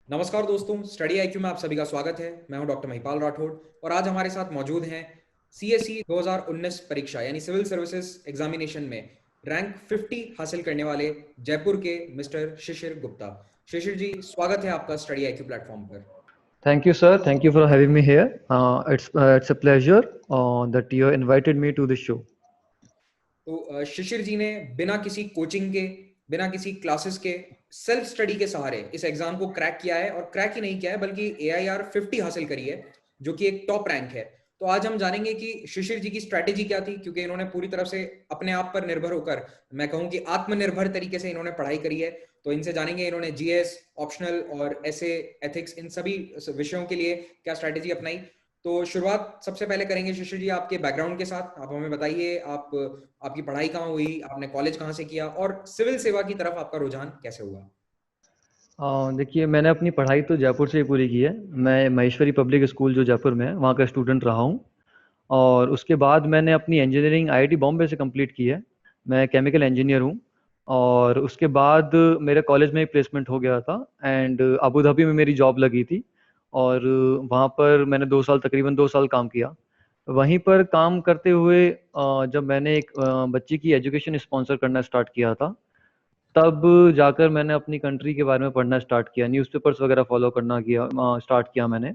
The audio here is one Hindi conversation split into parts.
नमस्कार दोस्तों, स्टडी आईक्यू में आप सभी का स्वागत है। मैं हूं डॉक्टर महिपाल राठौड़ और आज हमारे साथ मौजूद हैं सीएसई 2019 परीक्षा यानी सिविल सर्विसेज एग्जामिनेशन में रैंक 50 हासिल करने वाले जयपुर के मिस्टर शिशिर गुप्ता। शिशिर जी, स्वागत है आपका स्टडी आईक्यू प्लेटफॉर्म पर। Thank you, sir. Thank you for having me here. It's a pleasure that you invited me to the show. तो शिशिर जी ने बिना किसी कोचिंग के, बिना किसी क्लासेस के, सेल्फ स्टडी के सहारे इस एग्जाम को क्रैक किया है और क्रैक ही नहीं किया है बल्कि AIR 50 हासिल करी है, जो कि एक टॉप रैंक है। तो आज हम जानेंगे कि शिशिर जी की स्ट्रैटेजी क्या थी, क्योंकि इन्होंने पूरी तरफ से अपने आप पर निर्भर होकर, मैं कहूं कि आत्मनिर्भर तरीके से इन्होंने पढ़ाई करी है। तो इनसे जानेंगे इन्होंने जीएस, ऑप्शनल और ऐसे एथिक्स, इन सभी विषयों के लिए क्या स्ट्रैटेजी अपनाई। तो शुरुआत सबसे पहले करेंगे शिशिर जी आपके बैकग्राउंड के साथ। आप हमें बताइए, आपकी पढ़ाई कहाँ हुई, आपने कॉलेज कहाँ से किया और सिविल सेवा की तरफ आपका रुझान कैसे हुआ? देखिए, मैंने अपनी पढ़ाई तो जयपुर से ही पूरी की है। मैं महेश्वरी पब्लिक स्कूल जो जयपुर में है वहाँ का स्टूडेंट रहा हूँ। और उसके बाद मैंने अपनी इंजीनियरिंग आईआईटी बॉम्बे से कंप्लीट की है। मैं केमिकल इंजीनियर हूँ। और उसके बाद मेरे कॉलेज में ही प्लेसमेंट हो गया था एंड अबू धाबी में मेरी जॉब लगी थी। और वहाँ पर मैंने 2 साल, तकरीबन 2 साल काम किया। वहीं पर काम करते हुए जब मैंने एक बच्ची की एजुकेशन स्पॉन्सर करना स्टार्ट किया था, तब जाकर मैंने अपनी कंट्री के बारे में पढ़ना स्टार्ट किया, न्यूज़पेपर्स वगैरह फॉलो करना किया स्टार्ट किया मैंने।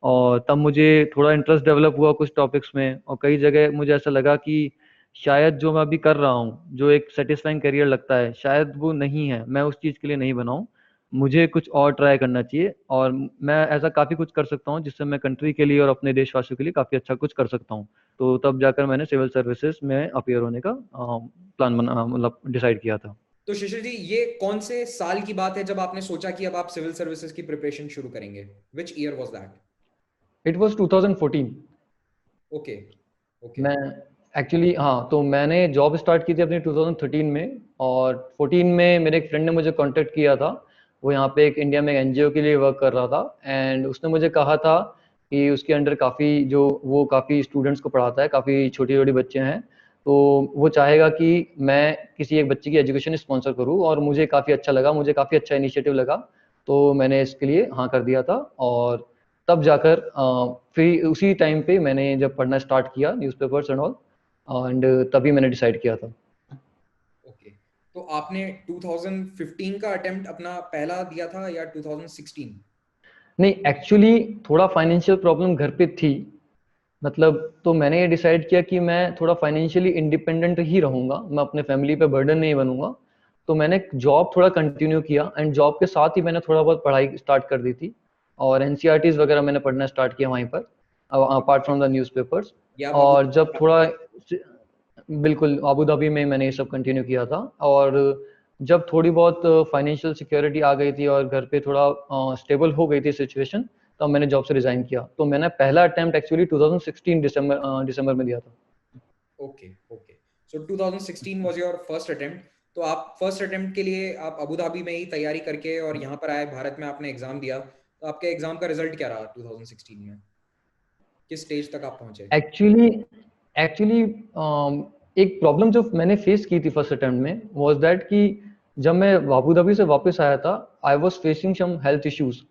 और तब मुझे थोड़ा इंटरेस्ट डेवलप हुआ कुछ टॉपिक्स में, और कई जगह मुझे ऐसा लगा कि शायद जो मैं अभी कर रहा हूँ, जो एक सेटिस्फाइंग करियर लगता है, शायद वो नहीं है, मैं उस चीज़ के लिए नहीं बनाऊँ। मुझे कुछ और ट्राई करना चाहिए और मैं ऐसा काफ़ी कुछ कर सकता हूँ जिससे मैं कंट्री के लिए और अपने देशवासियों के लिए काफ़ी अच्छा कुछ कर सकता हूँ। तो तब जाकर मैंने सिविल सर्विसेज में अपीयर होने का प्लान बना, मतलब डिसाइड किया था। तो शिशिर जी, ये कौन से साल की बात है जब आपने सोचा कि अब आप सिविल सर्विसेज की प्रिपरेशन शुरू करेंगे? Which year was that? It was 2014। Okay. Okay. मैं एक्चुअली, हाँ, तो मैंने जॉब स्टार्ट की थी अपनी 2013 में। और 14 में मेरे एक फ्रेंड ने मुझे कांटेक्ट किया था। वो यहाँ पे एक इंडिया में एक एनजीओ के लिए वर्क कर रहा था एंड उसने मुझे कहा था कि उसके अंडर काफ़ी स्टूडेंट्स को पढ़ाता है, काफ़ी छोटी छोटी बच्चे हैं। तो वो चाहेगा कि मैं किसी एक बच्चे की एजुकेशन स्पॉन्सर करूँ, और मुझे काफ़ी अच्छा लगा, मुझे काफ़ी अच्छा इनिशिएटिव लगा। तो मैंने इसके लिए हाँ कर दिया था। और तब जाकर फिर उसी टाइम पे मैंने जब पढ़ना स्टार्ट किया न्यूज़पेपर्स एंड ऑल, एंड तभी मैंने डिसाइड किया था। ओके। तो आपने 2015 का अटेम्प्ट अपना पहला दिया था या 2016? नहीं, एक्चुअली थोड़ा फाइनेंशियल प्रॉब्लम घर पे थी। मतलब, तो मैंने ये डिसाइड किया कि मैं थोड़ा फाइनेंशियली इंडिपेंडेंट ही रहूँगा, मैं अपने फैमिली पे बर्डन नहीं बनूँगा। तो मैंने जॉब थोड़ा कंटिन्यू किया एंड जॉब के साथ ही मैंने थोड़ा बहुत पढ़ाई स्टार्ट कर दी थी। और एनसीईआरटीज़ वगैरह मैंने पढ़ना स्टार्ट किया वहीं पर, अपार्ट फ्रॉम द न्यूज़पेपर्स। या आप अबू और जब धाबी थोड़ा, में? बिल्कुल, अबू धाबी में मैंने ये सब कंटिन्यू किया था। और जब थोड़ी बहुत फाइनेंशियल सिक्योरिटी आ गई थी और घर पे थोड़ा स्टेबल हो गई थी सिचुएशन, तब मैंने जॉब से रिज़ाइन किया। तो मैंने पहला अटेम्प्ट एक्चुअली 2016 दिसंबर में दिया था। Okay. Okay. So 2016 was your first attempt. तो आप फर्स्ट अटेम्प्ट के लिए आप अबू धाबी में ही तैयारी करके और यहाँ पर आए, भारत में आपने एग्जाम दिया। तो आपके एग्जाम का रिजल्ट क्या रहा 2016 में? किस स्टेज तक आप पहुंचे? एक्चुअली एक्चुअली एक प्रॉब्लम जो मैंने फेस की थी फर्स्ट अटेम्प्ट में वाज दैट कि जब मैं अबू धाबी से वापस आया था, I was facing some health issues.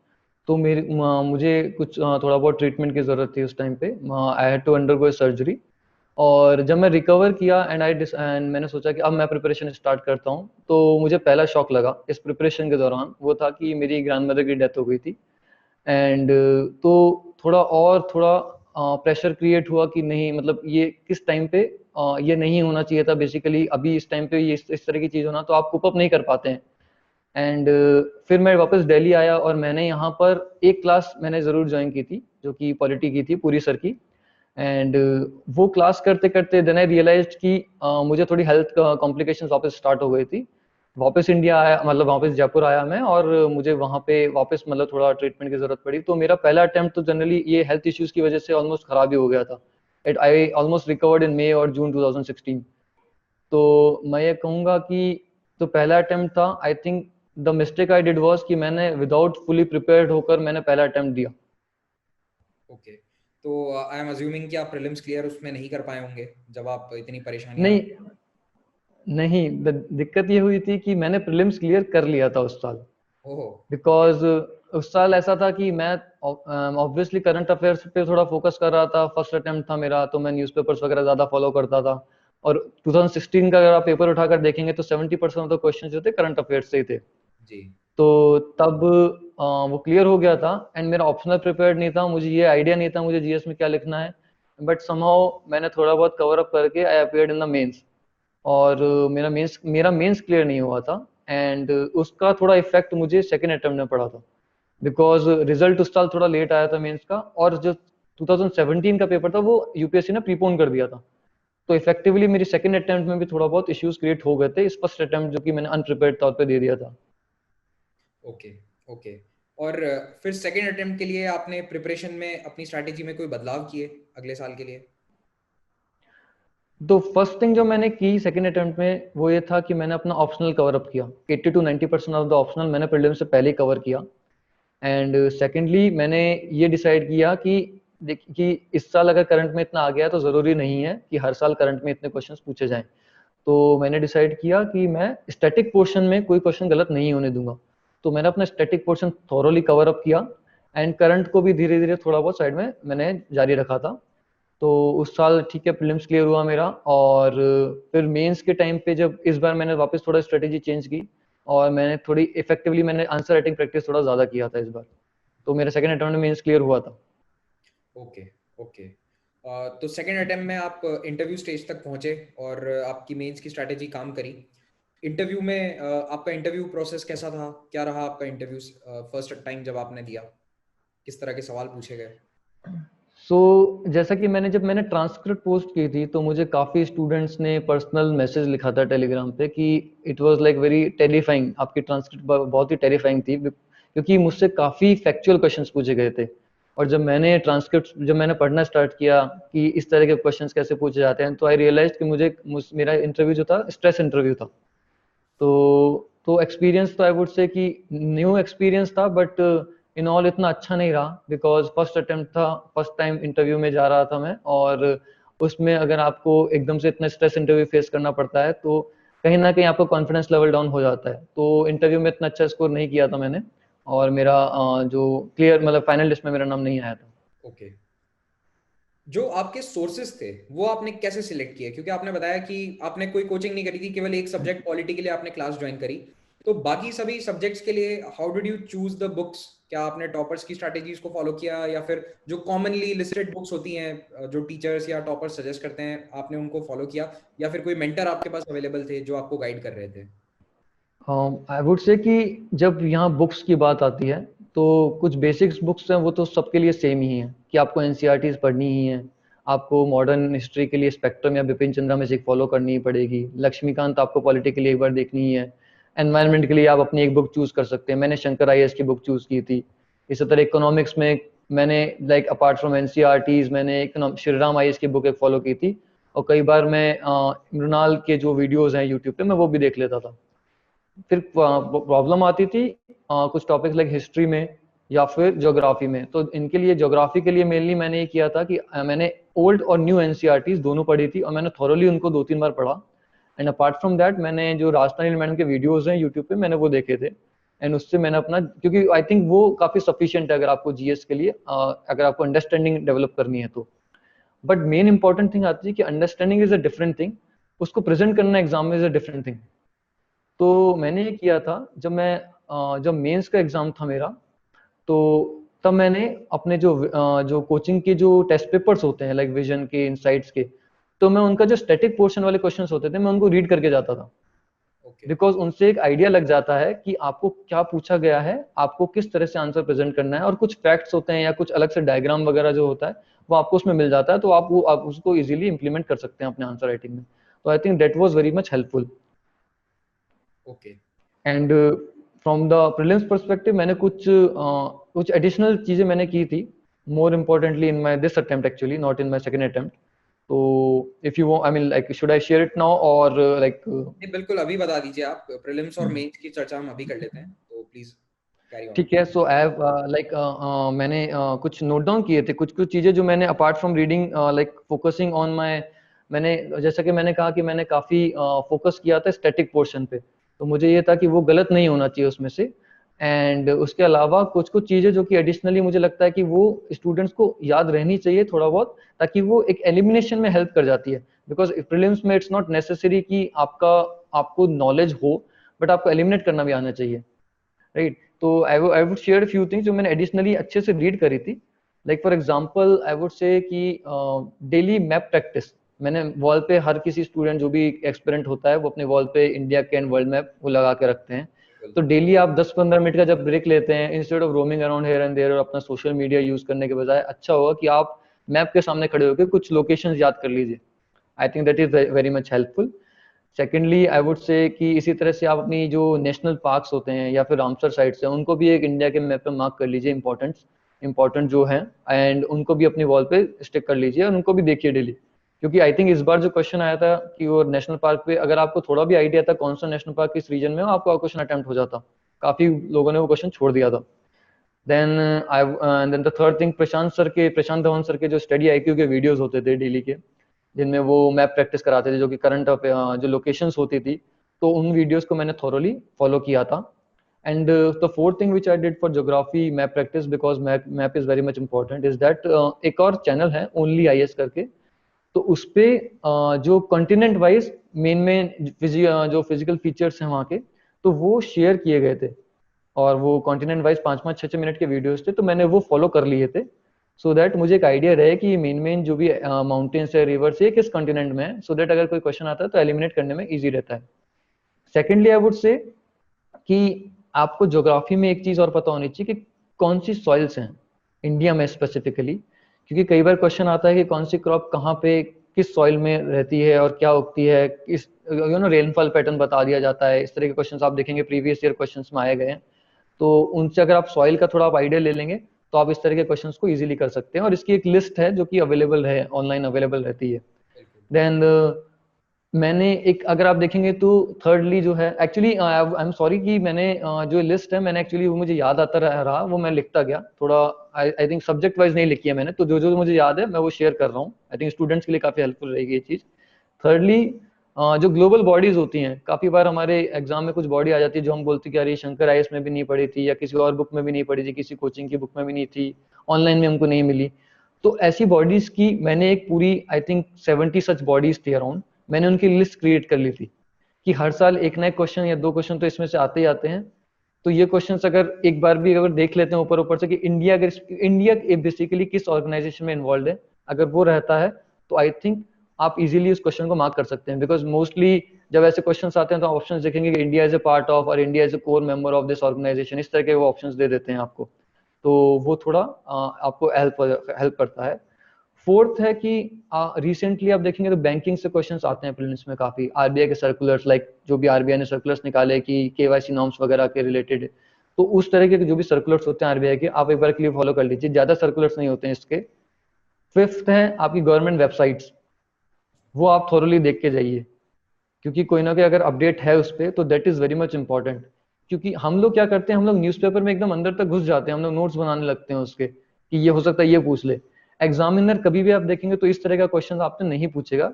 तो मुझे कुछ थोड़ा बहुत ट्रीटमेंट की ज़रूरत थी उस टाइम पे। I had to undergo surgery. और जब मैं रिकवर किया एंड मैंने सोचा कि अब मैं प्रिपरेशन स्टार्ट करता हूँ, तो मुझे पहला शॉक लगा इस प्रिपरेशन के दौरान, वो था कि मेरी ग्रैंडमदर की डेथ हो गई थी। एंड तो थोड़ा प्रेशर क्रिएट हुआ कि नहीं, मतलब ये किस टाइम पे ये नहीं होना चाहिए था बेसिकली। अभी इस टाइम पे ये इस तरह की चीज़ होना, तो आप कोप अप नहीं कर पाते हैं। एंड फिर मैं वापस दिल्ली आया और मैंने यहाँ पर एक क्लास मैंने ज़रूर ज्वाइन की थी, जो कि पॉलिटी की थी, पूरी सर की। एंड वो क्लास करते करते देन आई रियलाइज्ड कि मुझे थोड़ी हेल्थ कॉम्प्लिकेशंस वापस स्टार्ट हो गई थी। वापस इंडिया आया, मतलब वापस जयपुर आया मैं, और मुझे वहाँ पे वापस मतलब थोड़ा ट्रीटमेंट की ज़रूरत पड़ी। तो मेरा पहला अटेम्प्ट तो जनरली ये हेल्थ इश्यूज़ की वजह से ऑलमोस्ट ख़राब ही हो गया था। It I almost recovered in May और जून 2016। तो मैं ये कहूँगा कि तो पहला अटेम्प्ट था, I think the mistake I did was कि मैंने विदाउट फुली प्रिपेयर्ड होकर मैंने पहला अटेम्प्ट दिया। ओके। तो आई एम अज्यूमिंग कि आप प्रीलिम्स क्लियर उसमें नहीं कर पाए होंगे जब आप इतनी परेशानियां। नहीं, नहीं, दिक्कत ये हुई थी कि मैंने प्रीलिम्स क्लियर कर लिया था उस साल। ओह। ओके। बिकॉज उस साल ऐसा था कि मैं ऑब्वियसली करंट अफेयर्स पे थोड़ा फोकस कर रहा था, फर्स्ट अटेम्प्ट था मेरा, तो मैं न्यूज़पेपर्स वगैरह ज़्यादा फॉलो करता था। और 2016 का अगर आप पेपर उठाकर देखेंगे तो 70% ऑफ द क्वेश्चन जो थे करंट अफेयर्स से ही थे। जी। तो तब वो क्लियर हो गया था, एंड मेरा ऑप्शनल प्रिपेयर्ड नहीं था, मुझे ये आइडिया नहीं था मुझे जीएस में क्या लिखना है, बट समहाउ मैंने थोड़ा बहुत कवर अप करके I appeared in the mains. और मेरा मेंस क्लियर नहीं हुआ था, एंड उसका थोड़ा इफेक्ट मुझे सेकंड अटेम्प्ट में पड़ा था, बिकॉज रिजल्ट उस साल थोड़ा लेट आया था मेंस का, और जो 2017 का पेपर था वो यूपीएससी ने प्रीपोन कर दिया था। तो इफेक्टिवली मेरी सेकंड अटेम्प्ट में भी थोड़ा बहुत इश्यूज क्रिएट हो गए थे इस फर्स्ट अटेम्प्ट जो कि मैंने अनप्रिपेयर्ड तौर पे दे दिया था। ओके। ओके। और फिर सेकेंड अटेम्प्ट के लिए आपने प्रिपरेशन में अपनी स्ट्रैटेजी में कोई बदलाव किए अगले साल के लिए? तो फर्स्ट थिंग जो मैंने की सेकंड अटेम्प्ट में वो ये था कि मैंने अपना ऑप्शनल कवर अप किया। 80 to 90% ऑफ द ऑप्शनल मैंने प्रीलिम्स से पहले ही कवर किया। एंड सेकेंडली मैंने ये डिसाइड किया कि कि इस साल अगर करंट में इतना आ गया तो ज़रूरी नहीं है कि हर साल करंट में इतने क्वेश्चंस पूछे जाएं। तो मैंने डिसाइड किया कि मैं स्टैटिक पोर्शन में कोई क्वेश्चन गलत नहीं होने दूंगा। तो मैंने अपना static portion thoroughly cover up किया, एंड करंट को भी धीरे धीरे थोड़ा बहुत साइड में मैंने जारी रखा था। तो उस साल ठीक है प्रीलिम्स क्लियर हुआ मेरा, और फिर मेंस के टाइम पे जब इस बार मैंने वापस थोड़ा स्ट्रेटेजी चेंज की, और मैंने थोड़ी इफेक्टिवली मैंने आंसर राइटिंग प्रैक्टिस थोड़ा ज़्यादा किया था इस बार। तो मेरा सेकंड अटेम्प्ट में मेंस क्लियर हुआ था। ओके। ओके। तो सेकेंड अटेम्प्ट में आप इंटरव्यू स्टेज तक पहुंचे और आपकी मेंस की स्ट्रैटेजी काम करी। इंटरव्यू में आपका इंटरव्यू प्रोसेस कैसा था? क्या रहा आपका इंटरव्यू फर्स्ट टाइम जब आपने दिया? किस तरह के सवाल पूछे गए? सो जैसा कि मैंने ट्रांसक्रिप्ट पोस्ट की थी तो मुझे काफ़ी स्टूडेंट्स ने पर्सनल मैसेज लिखा था टेलीग्राम पे कि it was like very terrifying, आपकी ट्रांसक्रिप्ट बहुत ही टेरिफाइंग थी, क्योंकि मुझसे काफ़ी फैक्चुअल क्वेश्चंस पूछे गए थे। और जब मैंने पढ़ना स्टार्ट किया कि इस तरह के क्वेश्चंस कैसे पूछे जाते हैं, तो आई रियलाइज कि मेरा इंटरव्यू जो था स्ट्रेस इंटरव्यू था। तो एक्सपीरियंस तो आई वुड से कि न्यू एक्सपीरियंस था, बट इन ऑल इतना अच्छा नहीं रहा, बिकॉज फर्स्ट अटेम्प्ट था, फर्स्ट टाइम इंटरव्यू में जा रहा था मैं, और उसमें अगर आपको एकदम से इतना स्ट्रेस इंटरव्यू फेस करना पड़ता है तो कहीं ना कहीं आपका कॉन्फिडेंस लेवल डाउन हो जाता है। तो इंटरव्यू में इतना अच्छा स्कोर नहीं किया था मैंने, और मेरा जो क्लियर मतलब फाइनल लिस्ट में मेरा नाम नहीं आया था। ओके। जो आपके सोर्सेस थे वो आपने कैसे सिलेक्ट किए? क्योंकि आपने बताया कि आपने कोई कोचिंग नहीं करी थी, केवल एक सब्जेक्ट पॉलिटी के लिए आपने क्लास ज्वाइन करी। तो बाकी सभी सब्जेक्ट्स के लिए how did you choose the books? क्या आपने टॉपर्स की स्ट्रैटेजीज को फॉलो किया, या फिर जो कॉमनली लिस्टेड बुक्स होती हैं जो टीचर्स या टॉपर्स सजेस्ट करते हैं आपने उनको फॉलो किया, या फिर कोई मेंटर आपके पास अवेलेबल थे जो आपको गाइड कर रहे थे? आई वुड से कि जब यहाँ बुक्स की बात आती है तो कुछ बेसिक्स बुक्स हैं वो तो सबके लिए सेम ही हैं कि आपको एनसीईआरटीज पढ़नी ही है। आपको मॉडर्न हिस्ट्री के लिए स्पेक्ट्रम या बिपिन चंद्रा मैजिक फॉलो करनी ही पड़ेगी। लक्ष्मीकांत आपको पॉलिटी के लिए एक बार देखनी ही है। एनवायरनमेंट के लिए आप अपनी एक बुक चूज कर सकते हैं, मैंने शंकर आईएएस की बुक चूज की थी। इसी तरह इकोनॉमिक्स में मैंने लाइक अपार्ट फ्रॉम एनसीईआरटीज मैंने श्री राम आईएएस की बुक एक फॉलो की थी, और कई बार मैं मृणाल के जो वीडियोज हैं यूट्यूब पे मैं वो भी देख लेता था। फिर प्रॉब्लम आती थी कुछ टॉपिक्स लाइक हिस्ट्री में या फिर ज्योग्राफी में। तो इनके लिए ज्योग्राफी के लिए मेनली मैंने ये किया था कि मैंने ओल्ड और न्यू एनसीईआरटीज दोनों पढ़ी थी, और मैंने थॉरोली उनको 2-3 बार पढ़ा। एंड अपार्ट फ्रॉम दैट मैंने जो राजस्थानी मैडम के वीडियोज हैं यूट्यूब पे मैंने वो देखे थे, एंड उससे मैंने अपना, क्योंकि आई थिंक वो काफी सफिशियंट है अगर आपको जीएस के लिए अगर आपको अंडरस्टैंडिंग डेवलप करनी है तो। बट मेन इंपॉर्टेंट थिंग आती है कि understanding is a different thing, उसको प्रेजेंट करना एग्जाम में इज अ डिफरेंट थिंग। तो मैंने ये किया था जब मेंस का एग्जाम था मेरा, तो तब मैंने अपने जो कोचिंग के जो टेस्ट पेपर्स होते हैं लाइक विजन के, इनसाइट्स के, तो मैं उनका जो स्टैटिक पोर्शन वाले क्वेश्चंस होते थे मैं उनको रीड करके जाता था। ओके। बिकॉज उनसे एक आइडिया लग जाता है कि आपको क्या पूछा गया है, आपको किस तरह से आंसर प्रेजेंट करना है, और कुछ फैक्ट्स होते हैं या कुछ अलग से डायग्राम वगैरह जो होता है वो आपको उसमें मिल जाता है, तो आप उसको इजीली इंप्लीमेंट कर सकते हैं अपने आंसर राइटिंग में। तो I think that was very much helpful. Okay. And from the prelims perspective मैंने कुछ एडिशनल चीजें मैंने की थी, more importantly in my this attempt actually, not in my second attempt. तो if you I mean like should I share it now और लाइक? नहीं, बिल्कुल अभी बता दीजिए आप। प्रीलिम्स और मेंस की चर्चा हम अभी कर लेते हैं, तो प्लीज कैरी ऑन। ठीक है। सो आई हैव लाइक मैंने कुछ नोट डाउन किए थे, कुछ कुछ चीजें जो मैंने apart from reading like focusing on my, मैंने जैसा कि मैंने कहा कि मैंने काफी फोकस किया था स्टैटिक पोर्शन पे, तो मुझे ये था कि वो गलत नहीं होना चाहिए उसमें से। एंड उसके अलावा कुछ कुछ चीजें जो कि एडिशनली मुझे लगता है कि वो स्टूडेंट्स को याद रहनी चाहिए थोड़ा बहुत, ताकि वो एक एलिमिनेशन में हेल्प कर जाती है। बिकॉज प्रीलिम्स में इट्स नॉट नेसेसरी कि आपको नॉलेज हो, बट आपको एलिमिनेट करना भी आना चाहिए, राइट? तो I would share few things जो मैंने एडिशनली अच्छे से रीड करी थी। Like for example I would say कि डेली मैप प्रैक्टिस, मैंने वॉल पे हर किसी स्टूडेंट जो भी एक्सपेरिमेंट होता है वो अपने वॉल पे इंडिया के एंड वर्ल्ड मैप वो लगा के रखते हैं। तो डेली आप 10-15 मिनट का जब ब्रेक लेते हैं, instead of roaming around here and there और अपना सोशल मीडिया यूज करने के बजाय, अच्छा होगा कि आप मैप के सामने खड़े होकर कुछ लोकेशंस याद कर लीजिए। आई think that is very much helpful. Secondly I would say कि इसी तरह से आप अपनी जो नेशनल पार्क्स होते हैं या फिर रामसर साइट्स हैं, उनको भी एक इंडिया के मैप पे मार्क कर लीजिए, इंपॉर्टेंट जो हैं, एंड उनको भी अपनी वॉल पे स्टिक कर लीजिए और उनको भी देखिए डेली। क्योंकि आई थिंक इस बार जो क्वेश्चन आया था कि वो नेशनल पार्क पे, अगर आपको थोड़ा भी आइडिया था कौन सा नेशनल पार्क किस रीजन में हो, आपका क्वेश्चन अटेम्प्ट हो जाता। काफी लोगों ने वो क्वेश्चन छोड़ दिया था। Then the third thing, Prashant Dhawan sir के जो स्टडी आईक्यू के वीडियोस होते थे डेली के, जिनमें वो मैप प्रैक्टिस कराते थे, जो कि करंट जो लोकेशंस होती थी, तो उन वीडियोस को मैंने थॉरोली फॉलो किया था। And the fourth thing which I did for geography map practice, because map is very much important, is that एक और चैनल है ओनली आईएएस करके, तो उस पे जो कॉन्टिनेंट वाइज मेन जो फिजिकल फीचर्स हैं वहाँ के, तो वो शेयर किए गए थे। और वो कॉन्टिनेंट वाइज 5-5, 6-6 मिनट के वीडियोस थे, तो मैंने वो फॉलो कर लिए थे, सो दैट मुझे एक आइडिया रहे कि मेन जो भी माउंटेन्स है, रिवर्स है, किस कॉन्टिनेंट में है, सो दैट अगर कोई क्वेश्चन आता है तो एलिमिनेट करने में ईजी रहता है। सेकेंडली आई वुड से कि आपको ज्योग्राफी में एक चीज और पता होनी चाहिए कि कौन सी सॉइल्स हैं इंडिया में स्पेसिफिकली, क्योंकि कई बार क्वेश्चन आता है कि कौन सी क्रॉप कहाँ पे किस सॉइल में रहती है और क्या उगती है, इस रेनफॉल पैटर्न बता दिया जाता है। इस तरह के क्वेश्चंस आप देखेंगे प्रीवियस ईयर क्वेश्चंस में आए गए हैं, तो उनसे अगर आप सॉइल का थोड़ा आप आइडिया ले लेंगे तो आप इस तरह के क्वेश्चंस को इजीली कर सकते हैं। और इसकी एक लिस्ट है जो कि अवेलेबल है, ऑनलाइन अवेलेबल रहती है। देन मैंने एक, अगर आप देखेंगे तो थर्डली जो है, एक्चुअली आई एम सॉरी कि मैंने जो लिस्ट है मैंने एक्चुअली वो मुझे याद आता रहा वो मैं लिखता गया थोड़ा, आई थिंक सब्जेक्ट वाइज नहीं लिखी है मैंने, तो जो जो मुझे याद है मैं वो शेयर कर रहा हूँ। आई थिंक स्टूडेंट्स के लिए काफी हेल्पफुल रहेगी ये चीज। थर्डली जो ग्लोबल बॉडीज होती हैं, काफी बार हमारे एग्जाम में कुछ बॉडी आ जाती है जो हम बोलते हैं कि अरे शंकर आईएएस में भी नहीं पढ़ी थी, या किसी और बुक में भी नहीं पढ़ी थी, किसी कोचिंग की बुक में भी नहीं थी, ऑनलाइन में हमको नहीं मिली। तो ऐसी बॉडीज की मैंने एक पूरी आई थिंक 70 सच बॉडीज थी अराउंड, मैंने उनकी लिस्ट क्रिएट कर ली थी कि हर साल एक नए क्वेश्चन या 2 क्वेश्चन तो इसमें से आते ही आते हैं। तो ये क्वेश्चंस अगर एक बार भी अगर देख लेते हैं ऊपर ऊपर से कि इंडिया बेसिकली किस ऑर्गेनाइजेशन में इन्वॉल्व है, अगर वो रहता है तो आई थिंक आप इजीली उस क्वेश्चन को मार्क कर सकते हैं। बिकॉज मोस्टली जब ऐसे क्वेश्चंस आते हैं तो ऑप्शंस देखेंगे कि India is a part of और India is a core member of this organisation, इस तरह के वो ऑप्शंस दे देते हैं आपको, तो वो थोड़ा आपको हेल्प करता है। फोर्थ है कि रिसेंटली आप देखेंगे तो बैंकिंग से क्वेश्चंस आते हैं प्रीलिम्स में काफी, आरबीआई के सर्कुलर्स, लाइक जो भी आरबीआई ने सर्कुलर्स निकाले कि केवाईसी नॉर्म्स वगैरह के रिलेटेड, तो उस तरह के जो भी सर्कुलर्स होते हैं आरबीआई के, आप एक बार के लिए फॉलो कर लीजिए, ज्यादा सर्कुलर्स नहीं होते हैं इसके। फिफ्थ है आपकी गवर्नमेंट वेबसाइट्स, वो आप थोरली देख के जाइए, क्योंकि कोई ना कोई अगर अपडेट है उस पर तो that is very much important. क्योंकि हम लोग क्या करते हैं, हम लोग न्यूज़पेपर में एकदम अंदर तक घुस जाते हैं, हम लोग नोट्स बनाने लगते हैं उसके कि ये हो सकता है ये पूछ ले। एग्जामिनर कभी भी आप देखेंगे तो इस तरह का क्वेश्चन आपसे नहीं पूछेगा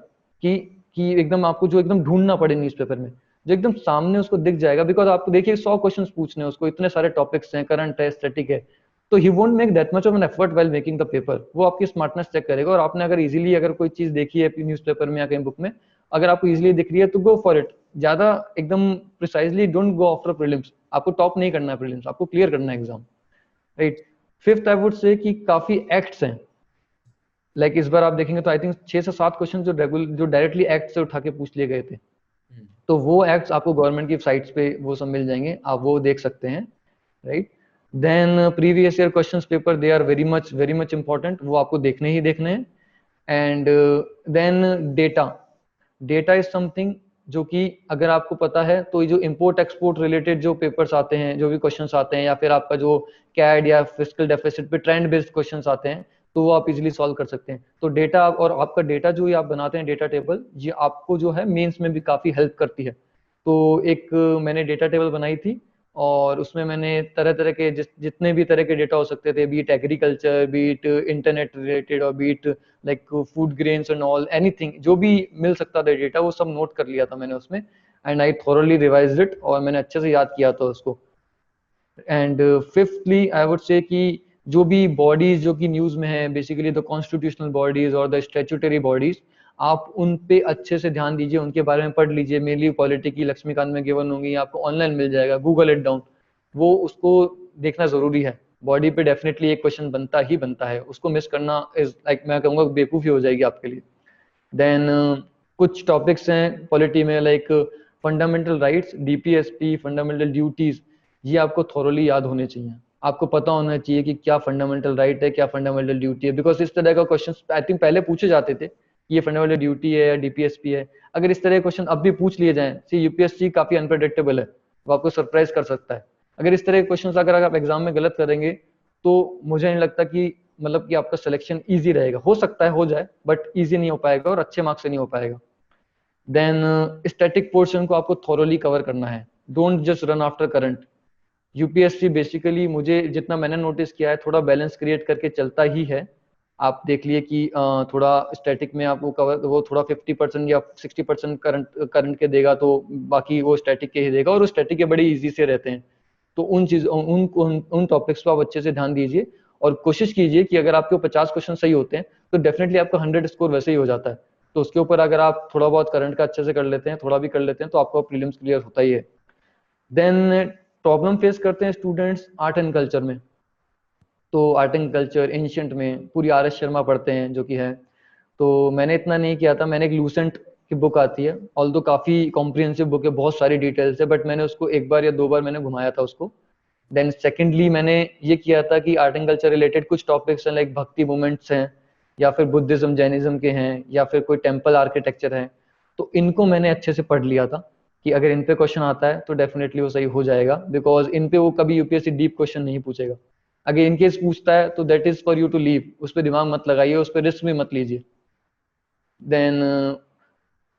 कि एकदम आपको जो एकदम ढूंढना पड़े न्यूज़पेपर में, जो एकदम सामने उसको दिख जाएगा। बिकॉज आपको देखिए 100 क्वेश्चन पूछने हैं उसको, इतने सारे टॉपिक्स हैं, करंट है, स्टैटिक है, तो he won't make that much of an effort while making the paper. वो आपकी स्मार्टनेस चेक करेगा, और आपने अगर इजीली अगर कोई चीज देखी है न्यूज़पेपर में या कहीं बुक में, अगर आपको इजीली दिख रही है तो गो फॉर इट। ज्यादा एकदम precisely don't go after prelims, आपको टॉप नहीं करना है प्रीलिम्स, आपको क्लियर करना है exam, right. Fifth I would say कि काफी एक्ट्स हैं, लाइक इस बार आप देखेंगे तो आई थिंक 6 से 7 क्वेश्चन जो डायरेक्टली एक्ट से उठा के पूछ लिए गए थे, तो वो एक्ट्स आपको गवर्नमेंट की साइट्स पे वो सब मिल जाएंगे, आप वो देख सकते हैं, right. Then previous year questions paper, they are very much important, वो आपको देखने ही देखने हैं। And then data is something जो कि अगर आपको पता है तो जो इंपोर्ट एक्सपोर्ट रिलेटेड जो पेपर्स आते हैं, जो भी क्वेश्चंस आते हैं, या फिर आपका जो कैड या फिस्कल डेफिसिट पे ट्रेंड बेस्ड क्वेश्चंस आते हैं, तो वो आप इजीली सॉल्व कर सकते हैं। तो डेटा और आपका डेटा जो आप बनाते हैं डेटा टेबल, ये आपको जो है मेंस में भी काफी हेल्प करती है। तो एक मैंने डेटा टेबल बनाई थी, और उसमें मैंने तरह तरह के जितने भी तरह के डेटा हो सकते थे, be it agriculture, be it internet related, और be it like food grains and all, anything जो भी मिल सकता था डेटा, वो सब नोट कर लिया था मैंने उसमें। And I thoroughly revised it, और मैंने अच्छे से याद किया था उसको। And fifthly I would say कि जो भी बॉडीज जो कि न्यूज में है, बेसिकली द कॉन्स्टिट्यूशनल बॉडीज और द स्टैट्यूटरी बॉडीज, आप उन पे अच्छे से ध्यान दीजिए, उनके बारे में पढ़ लीजिए। मेनली पॉलिटी की लक्ष्मीकांत में गिवन होंगी, आपको ऑनलाइन मिल जाएगा, गूगल इट डाउन, वो उसको देखना जरूरी है। बॉडी पे डेफिनेटली एक क्वेश्चन बनता ही बनता है, उसको मिस करना इज लाइक मैं कहूँगा बेवकूफ़ी हो जाएगी आपके लिए। देन कुछ टॉपिक्स हैं पॉलिटी में, like fundamental rights, DPSP, fundamental duties, ये आपको थॉरोली याद होने चाहिए। आपको पता होना चाहिए कि क्या फंडामेंटल राइट है, क्या फंडामेंटल ड्यूटी है, बिकॉज इस तरह का क्वेश्चन आई थिंक पहले पूछे जाते थे, ये फंडामेंटल ड्यूटी है या डीपीएसपी है। अगर इस तरह के क्वेश्चन अब भी पूछ लिए जाएं, सी यूपीएससी काफी अनप्रेडिक्टेबल है, वो आपको सरप्राइज कर सकता है। अगर इस तरह के क्वेश्चन अगर आप एग्जाम में गलत करेंगे, तो मुझे नहीं लगता कि मतलब कि आपका सिलेक्शन इजी रहेगा। हो सकता है हो जाए, बट इजी नहीं हो पाएगा और अच्छे मार्क्स से नहीं हो पाएगा। देन स्टैटिक पोर्शन को आपको थॉरोली कवर करना है, don't just run after current. UPSC basically मुझे जितना मैंने नोटिस किया है थोड़ा बैलेंस क्रिएट करके चलता ही है। आप देख लिए कि थोड़ा स्टैटिक में आपको कवर, वो थोड़ा 50% या 60% करंट करंट के देगा, तो बाकी वो स्टैटिक के ही देगा, और वो स्टैटिक के बड़े इजी से रहते हैं। तो उन चीज उन टॉपिक्स पर आप अच्छे से ध्यान दीजिए, और कोशिश कीजिए कि अगर आपके 50 क्वेश्चन सही होते हैं तो डेफिनेटली आपका 100 स्कोर वैसे ही हो जाता है। तो उसके ऊपर अगर आप थोड़ा बहुत करंट का अच्छे से कर लेते हैं, थोड़ा भी कर लेते हैं, तो आपका प्रीलिम्स क्लियर होता ही है। देन प्रॉब्लम फेस करते हैं स्टूडेंट्स आर्ट एंड कल्चर में। तो आर्ट एंड कल्चर एंशियंट में पूरी आर एस शर्मा पढ़ते हैं जो कि है। तो मैंने इतना नहीं किया था, मैंने एक लूसेंट की बुक आती है, ऑल दो काफ़ी कॉम्प्रिहेंसिव बुक है, बहुत सारी डिटेल्स है, बट मैंने उसको एक बार या दो बार मैंने घुमाया था उसको। देन सेकेंडली मैंने ये किया था कि आर्ट एंड कल्चर रिलेटेड कुछ टॉपिक्स हैं, लाइक भक्ति मूवमेंट्स हैं, या फिर बुद्धिज्म जैनिज्म के हैं, या फिर कोई टेम्पल आर्किटेक्चर है, तो इनको मैंने अच्छे से पढ़ लिया था कि अगर इन पे क्वेश्चन आता है तो डेफिनेटली वो सही हो जाएगा, बिकॉज इन पे वो कभी यूपीएससी डीप क्वेश्चन नहीं पूछेगा। अगर इनकेस पूछता है तो that is for you to leave, उस पर दिमाग मत लगाइए, उस पर रिस्क भी मत लीजिए। Then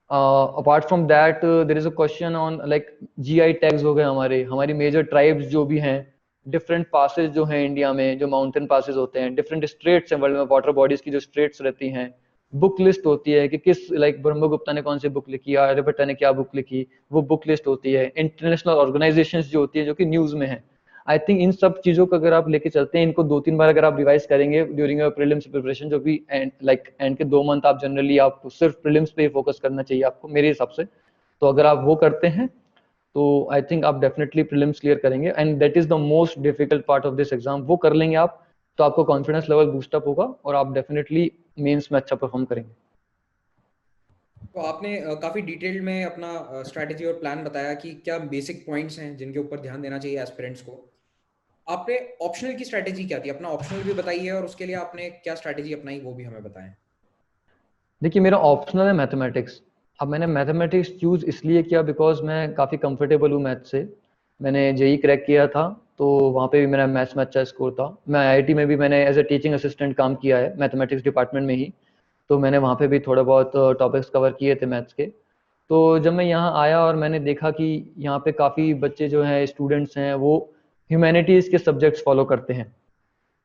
apart from that there is a question on like GI tags हो गए, हमारी मेजर ट्राइब्स जो भी हैं, डिफरेंट पासेस जो हैं इंडिया में, जो माउंटेन पासेस होते हैं, डिफरेंट स्ट्रेट्स हैं वर्ल्ड में, वाटर बॉडीज की जो स्ट्रेट्स रहती हैं, बुक लिस्ट होती है कि किस लाइक ब्रह्मगुप्ता ने कौन सी बुक लिखी, आर्यभट्टा ने क्या बुक लिखी, वो बुक लिस्ट होती है। इंटरनेशनल ऑर्गेनाइजेशंस जो होती है जो कि न्यूज में है। आई थिंक इन सब चीजों को अगर आप लेके चलते हैं, इनको 2-3 बार अगर आप रिवाइज करेंगे ड्यूरिंग योर प्रीलिम्स प्रिपरेशन, जो भी एंड के 2 मंथ आप जनरली आप सिर्फ प्रीलिम्स पे ही फोकस करना चाहिए आपको मेरे हिसाब से। तो अगर आप वो करते हैं तो आई थिंक आप डेफिनेटली प्रीलिम्स क्लियर करेंगे, and that is the most difficult part of this exam. वो कर लेंगे आप तो आपको कॉन्फिडेंस लेवल बूस्टअप होगा और आप डेफिनेटली मेंस में अच्छा परफॉर्म करेंगे। तो आपने काफी डिटेल्ड में अपना स्ट्रैटेजी और प्लान बताया कि क्या बेसिक पॉइंट्स हैं जिनके ऊपर ध्यान देना चाहिए एस्पिरेंट्स को। आपने ऑप्शनल की स्ट्रैटेजी क्या थी, अपना ऑप्शनल भी बताइए, और उसके लिए आपने क्या स्ट्रैटेजी अपनाई वो भी हमें बताएं। देखिए मेरा ऑप्शनल है मैथमेटिक्स। अब मैंने मैथमेटिक्स चूज इसलिए किया बिकॉज मैं काफ़ी कंफर्टेबल हूँ मैथ से। मैंने जेई क्रैक किया था, तो वहाँ पे भी मेरा मैथ्स में अच्छा स्कोर था। मैं आईआईटी में भी मैंने एज ए टीचिंग असिस्टेंट काम किया है मैथमेटिक्स डिपार्टमेंट में ही, तो मैंने वहाँ पे भी थोड़ा बहुत टॉपिक्स कवर किए थे मैथ्स के। तो जब मैं यहाँ आया और मैंने देखा कि यहाँ पे काफ़ी बच्चे जो हैं स्टूडेंट्स हैं वो ह्यूमैनिटीज़ के सब्जेक्ट्स फॉलो करते हैं।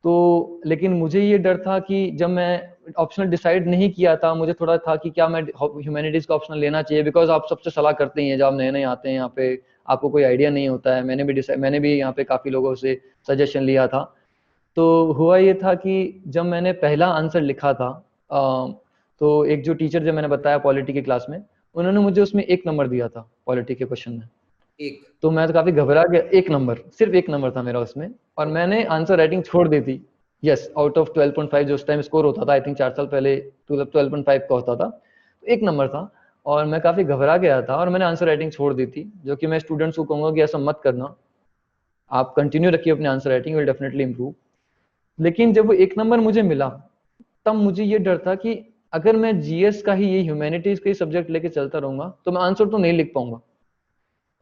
तो लेकिन मुझे ये डर था कि जब मैं ऑप्शनल डिसाइड नहीं किया था, मुझे थोड़ा था कि क्या मैं ह्यूमैनिटीज़ का ऑप्शनल लेना चाहिए, बिकॉज आप सबसे सलाह करते ही हैं जब आप नए नए आते हैं यहाँ पे, आपको कोई आइडिया नहीं होता है। मैंने भी यहाँ पे काफ़ी लोगों से सजेशन लिया था। तो हुआ ये था कि जब मैंने पहला आंसर लिखा था, तो एक जो टीचर जो मैंने बताया पॉलिटी की क्लास में, उन्होंने मुझे उसमें 1 नंबर दिया था पॉलिटी के क्वेश्चन में। एक। तो मैं तो काफी घबरा गया, 1 नंबर, सिर्फ 1 नंबर था मेरा उसमें, और मैंने आंसर राइटिंग छोड़ दी थी। यस, आउट ऑफ 12.5 जो उस टाइम स्कोर होता था, आई थिंक 4 साल पहले 12.5 का होता था, तो 1 नंबर था। और मैं काफी घबरा गया था और मैंने आंसर राइटिंग छोड़ दी थी, जो कि मैं स्टूडेंट्स को कहूंगा कि ऐसा मत करना, आप कंटिन्यू रखिए अपनी answer writing, will definitely improve. लेकिन जब वो 1 नंबर मुझे मिला, तब मुझे ये डर था कि अगर मैं जीएस का ही, ये ह्यूमैनिटीज का ही सब्जेक्ट लेके चलता रहूंगा तो मैं आंसर तो नहीं लिख पाऊंगा,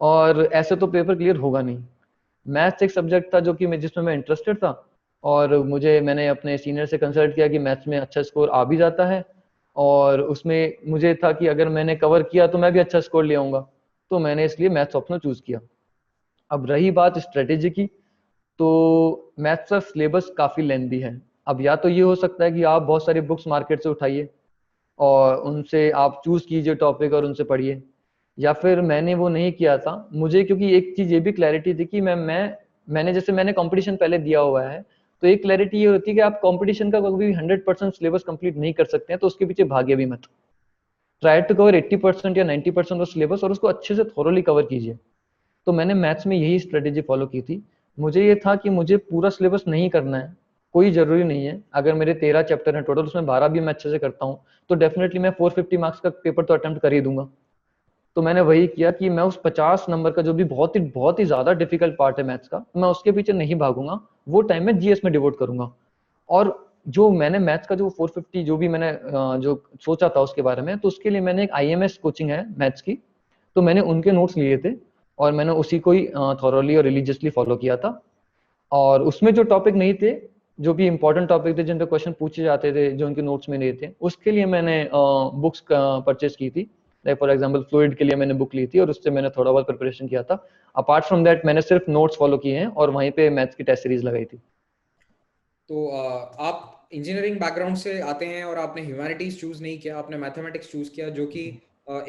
और ऐसे तो पेपर क्लियर होगा नहीं। मैथ्स एक सब्जेक्ट था जो कि मैं जिसमें मैं इंटरेस्टेड था, और मैंने अपने सीनियर से कंसल्ट किया कि मैथ्स में अच्छा स्कोर आ भी जाता है, और उसमें मुझे था कि अगर मैंने कवर किया तो मैं भी अच्छा स्कोर ले आऊंगा। तो मैंने इसलिए मैथ्स ऑप्शनल चूज किया। अब रही बात स्ट्रेटेजी की, तो मैथ्स का सिलेबस काफ़ी लेंदी है। अब या तो ये हो सकता है कि आप बहुत सारी बुक्स मार्केट से उठाइए और उनसे आप चूज कीजिए टॉपिक और उनसे पढ़िए, या फिर मैंने वो नहीं किया था। मुझे क्योंकि एक चीज़ ये भी क्लैरिटी थी कि मैं मैंने जैसे मैंने कंपटीशन पहले दिया हुआ है, तो एक क्लैरिटी ये होती है कि आप कंपटीशन का कभी भी 100% सिलेबस कंप्लीट नहीं कर सकते हैं, तो उसके पीछे भागिए भी मत। ट्राई टू कवर 80% या 90% ऑफ सिलेबस और उसको अच्छे से थोरोली कवर कीजिए। तो मैंने मैथ्स में यही स्ट्रेटेजी फॉलो की थी। मुझे ये था कि मुझे पूरा सिलेबस नहीं करना है, कोई ज़रूरी नहीं है। अगर मेरे 13 चैप्टर हैं टोटल, उसमें 12 भी मैं अच्छे से करता हूँ, तो डेफिनेटली मैं 450 मार्क्स का पेपर तो अटेम्प्ट कर ही दूंगा। तो मैंने वही किया कि मैं उस 50 नंबर का, जो भी बहुत ही ज़्यादा डिफिकल्ट पार्ट है मैथ्स का, मैं उसके पीछे नहीं भागूंगा, वो टाइम मैं जीएस में डिवोट करूंगा। और जो मैंने मैथ्स का जो 450 जो भी मैंने जो सोचा था उसके बारे में, तो उसके लिए मैंने एक आईएमएस कोचिंग है मैथ्स की, तो मैंने उनके नोट्स लिए थे और मैंने उसी को ही थॉरोली और रिलीजियसली फॉलो किया था। और उसमें जो टॉपिक नहीं थे, जो भी इंपॉर्टेंट टॉपिक थे जिन पे क्वेश्चन पूछे जाते थे, जो उनके नोट्स में नहीं थे, उसके लिए मैंने बुक्स परचेज की थी। लाइक फॉर एग्जांपल फ्लूइड के लिए मैंने बुक ली थी और उससे मैंने थोड़ा बहुत प्रिपरेशन किया था। अपार्ट फ्रॉम दैट मैंने सिर्फ नोट्स फॉलो किए हैं और वहीं पे मैथ्स की टेस्ट सीरीज लगाई थी। तो आप इंजीनियरिंग बैकग्राउंड से आते हैं और आपने ह्यूमैनिटीज चूज नहीं किया, आपने मैथमेटिक्स चूज किया, जो कि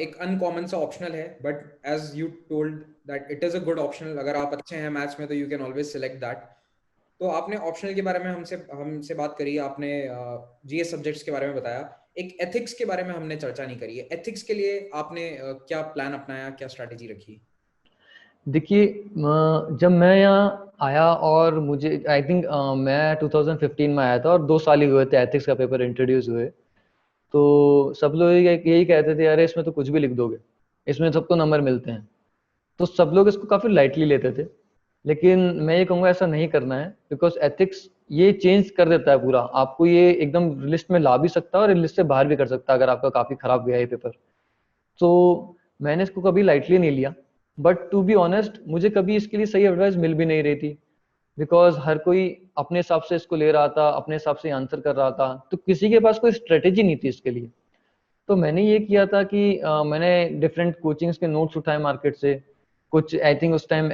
एक अनकॉमन सा ऑप्शनल है, but as you told that it is a good optional. अगर आप अच्छे हैं मैथ्स में तो you can always select that. तो आपने ऑप्शनल के बारे में हमसे हमसे बात करी, आपने जीएस सब्जेक्ट्स के बारे में बताया, एक एथिक्स के बारे में हमने चर्चा नहीं करी है। एथिक्स के लिए आपने क्या प्लान अपनाया, क्या स्ट्रैटेजी रखी? देखिए, जब मैं यहाँ आया और मुझे आई थिंक मैं 2015 में आया था और 2 साल ही हुए थे एथिक्स का पेपर इंट्रोड्यूस हुए। तो सब लोग यही कहते थे, अरे इसमें तो कुछ भी लिख दोगे, इसमें सबको नंबर मिलते हैं। तो सब लोग इसको काफी लाइटली लेते थे। लेकिन मैं ये कहूँगा ऐसा नहीं करना है, बिकॉज एथिक्स ये चेंज कर देता है पूरा आपको, ये एकदम लिस्ट में ला भी सकता है और लिस्ट से बाहर भी कर सकता है अगर आपका काफी खराब गया ये पेपर। तो मैंने इसको कभी लाइटली नहीं लिया। बट टू बी ऑनेस्ट, मुझे कभी इसके लिए सही एडवाइस मिल भी नहीं रही थी, बिकॉज हर कोई अपने हिसाब से इसको ले रहा था, अपने हिसाब से आंसर कर रहा था, तो किसी के पास कोई स्ट्रेटेजी नहीं थी इसके लिए। तो मैंने ये किया था कि मैंने डिफरेंट कोचिंग्स के नोट्स उठाए मार्केट से। कुछ आई थिंक उस टाइम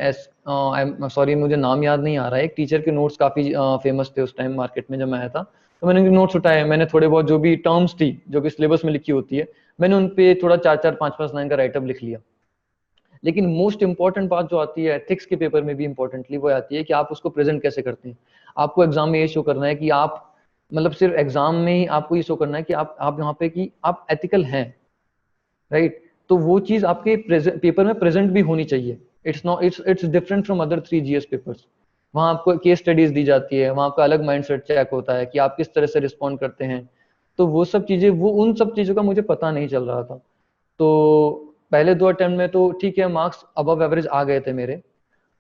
सॉरी मुझे नाम याद नहीं आ रहा है, एक टीचर के नोट्स काफी फेमस थे उस टाइम मार्केट में जब मैं आया था। तो मैंने उनके नोट्स उठाए, मैंने थोड़े बहुत जो भी टर्म्स थी जो कि सिलेबस में लिखी होती है, मैंने उन पे थोड़ा 4-4 5-5 लाइन का राइटअप लिख लिया। लेकिन मोस्ट इंपॉर्टेंट बात जो आती है एथिक्स के पेपर में भी इंपॉर्टेंटली, वो आती है कि आप उसको प्रेजेंट कैसे करते हैं। आपको एग्जाम में ये शो करना है कि आप, मतलब सिर्फ एग्जाम में ही आपको ये शो करना है कि आप यहाँ पे कि आप एथिकल हैं, राइट। तो वो चीज आपके पेपर में प्रेजेंट भी होनी चाहिए। It's not it's different from other 3 GS papers. वहाँ आपको केस स्टडीज दी जाती है, वहाँ आपका अलग माइंडसेट चेक होता है कि आप किस तरह से रिस्पॉन्ड करते हैं। तो वो सब चीजें, वो उन सब चीजों का मुझे पता नहीं चल रहा था। तो पहले 2 अटेम्प्ट में तो ठीक है, मार्क्स अबव एवरेज आ गए थे मेरे।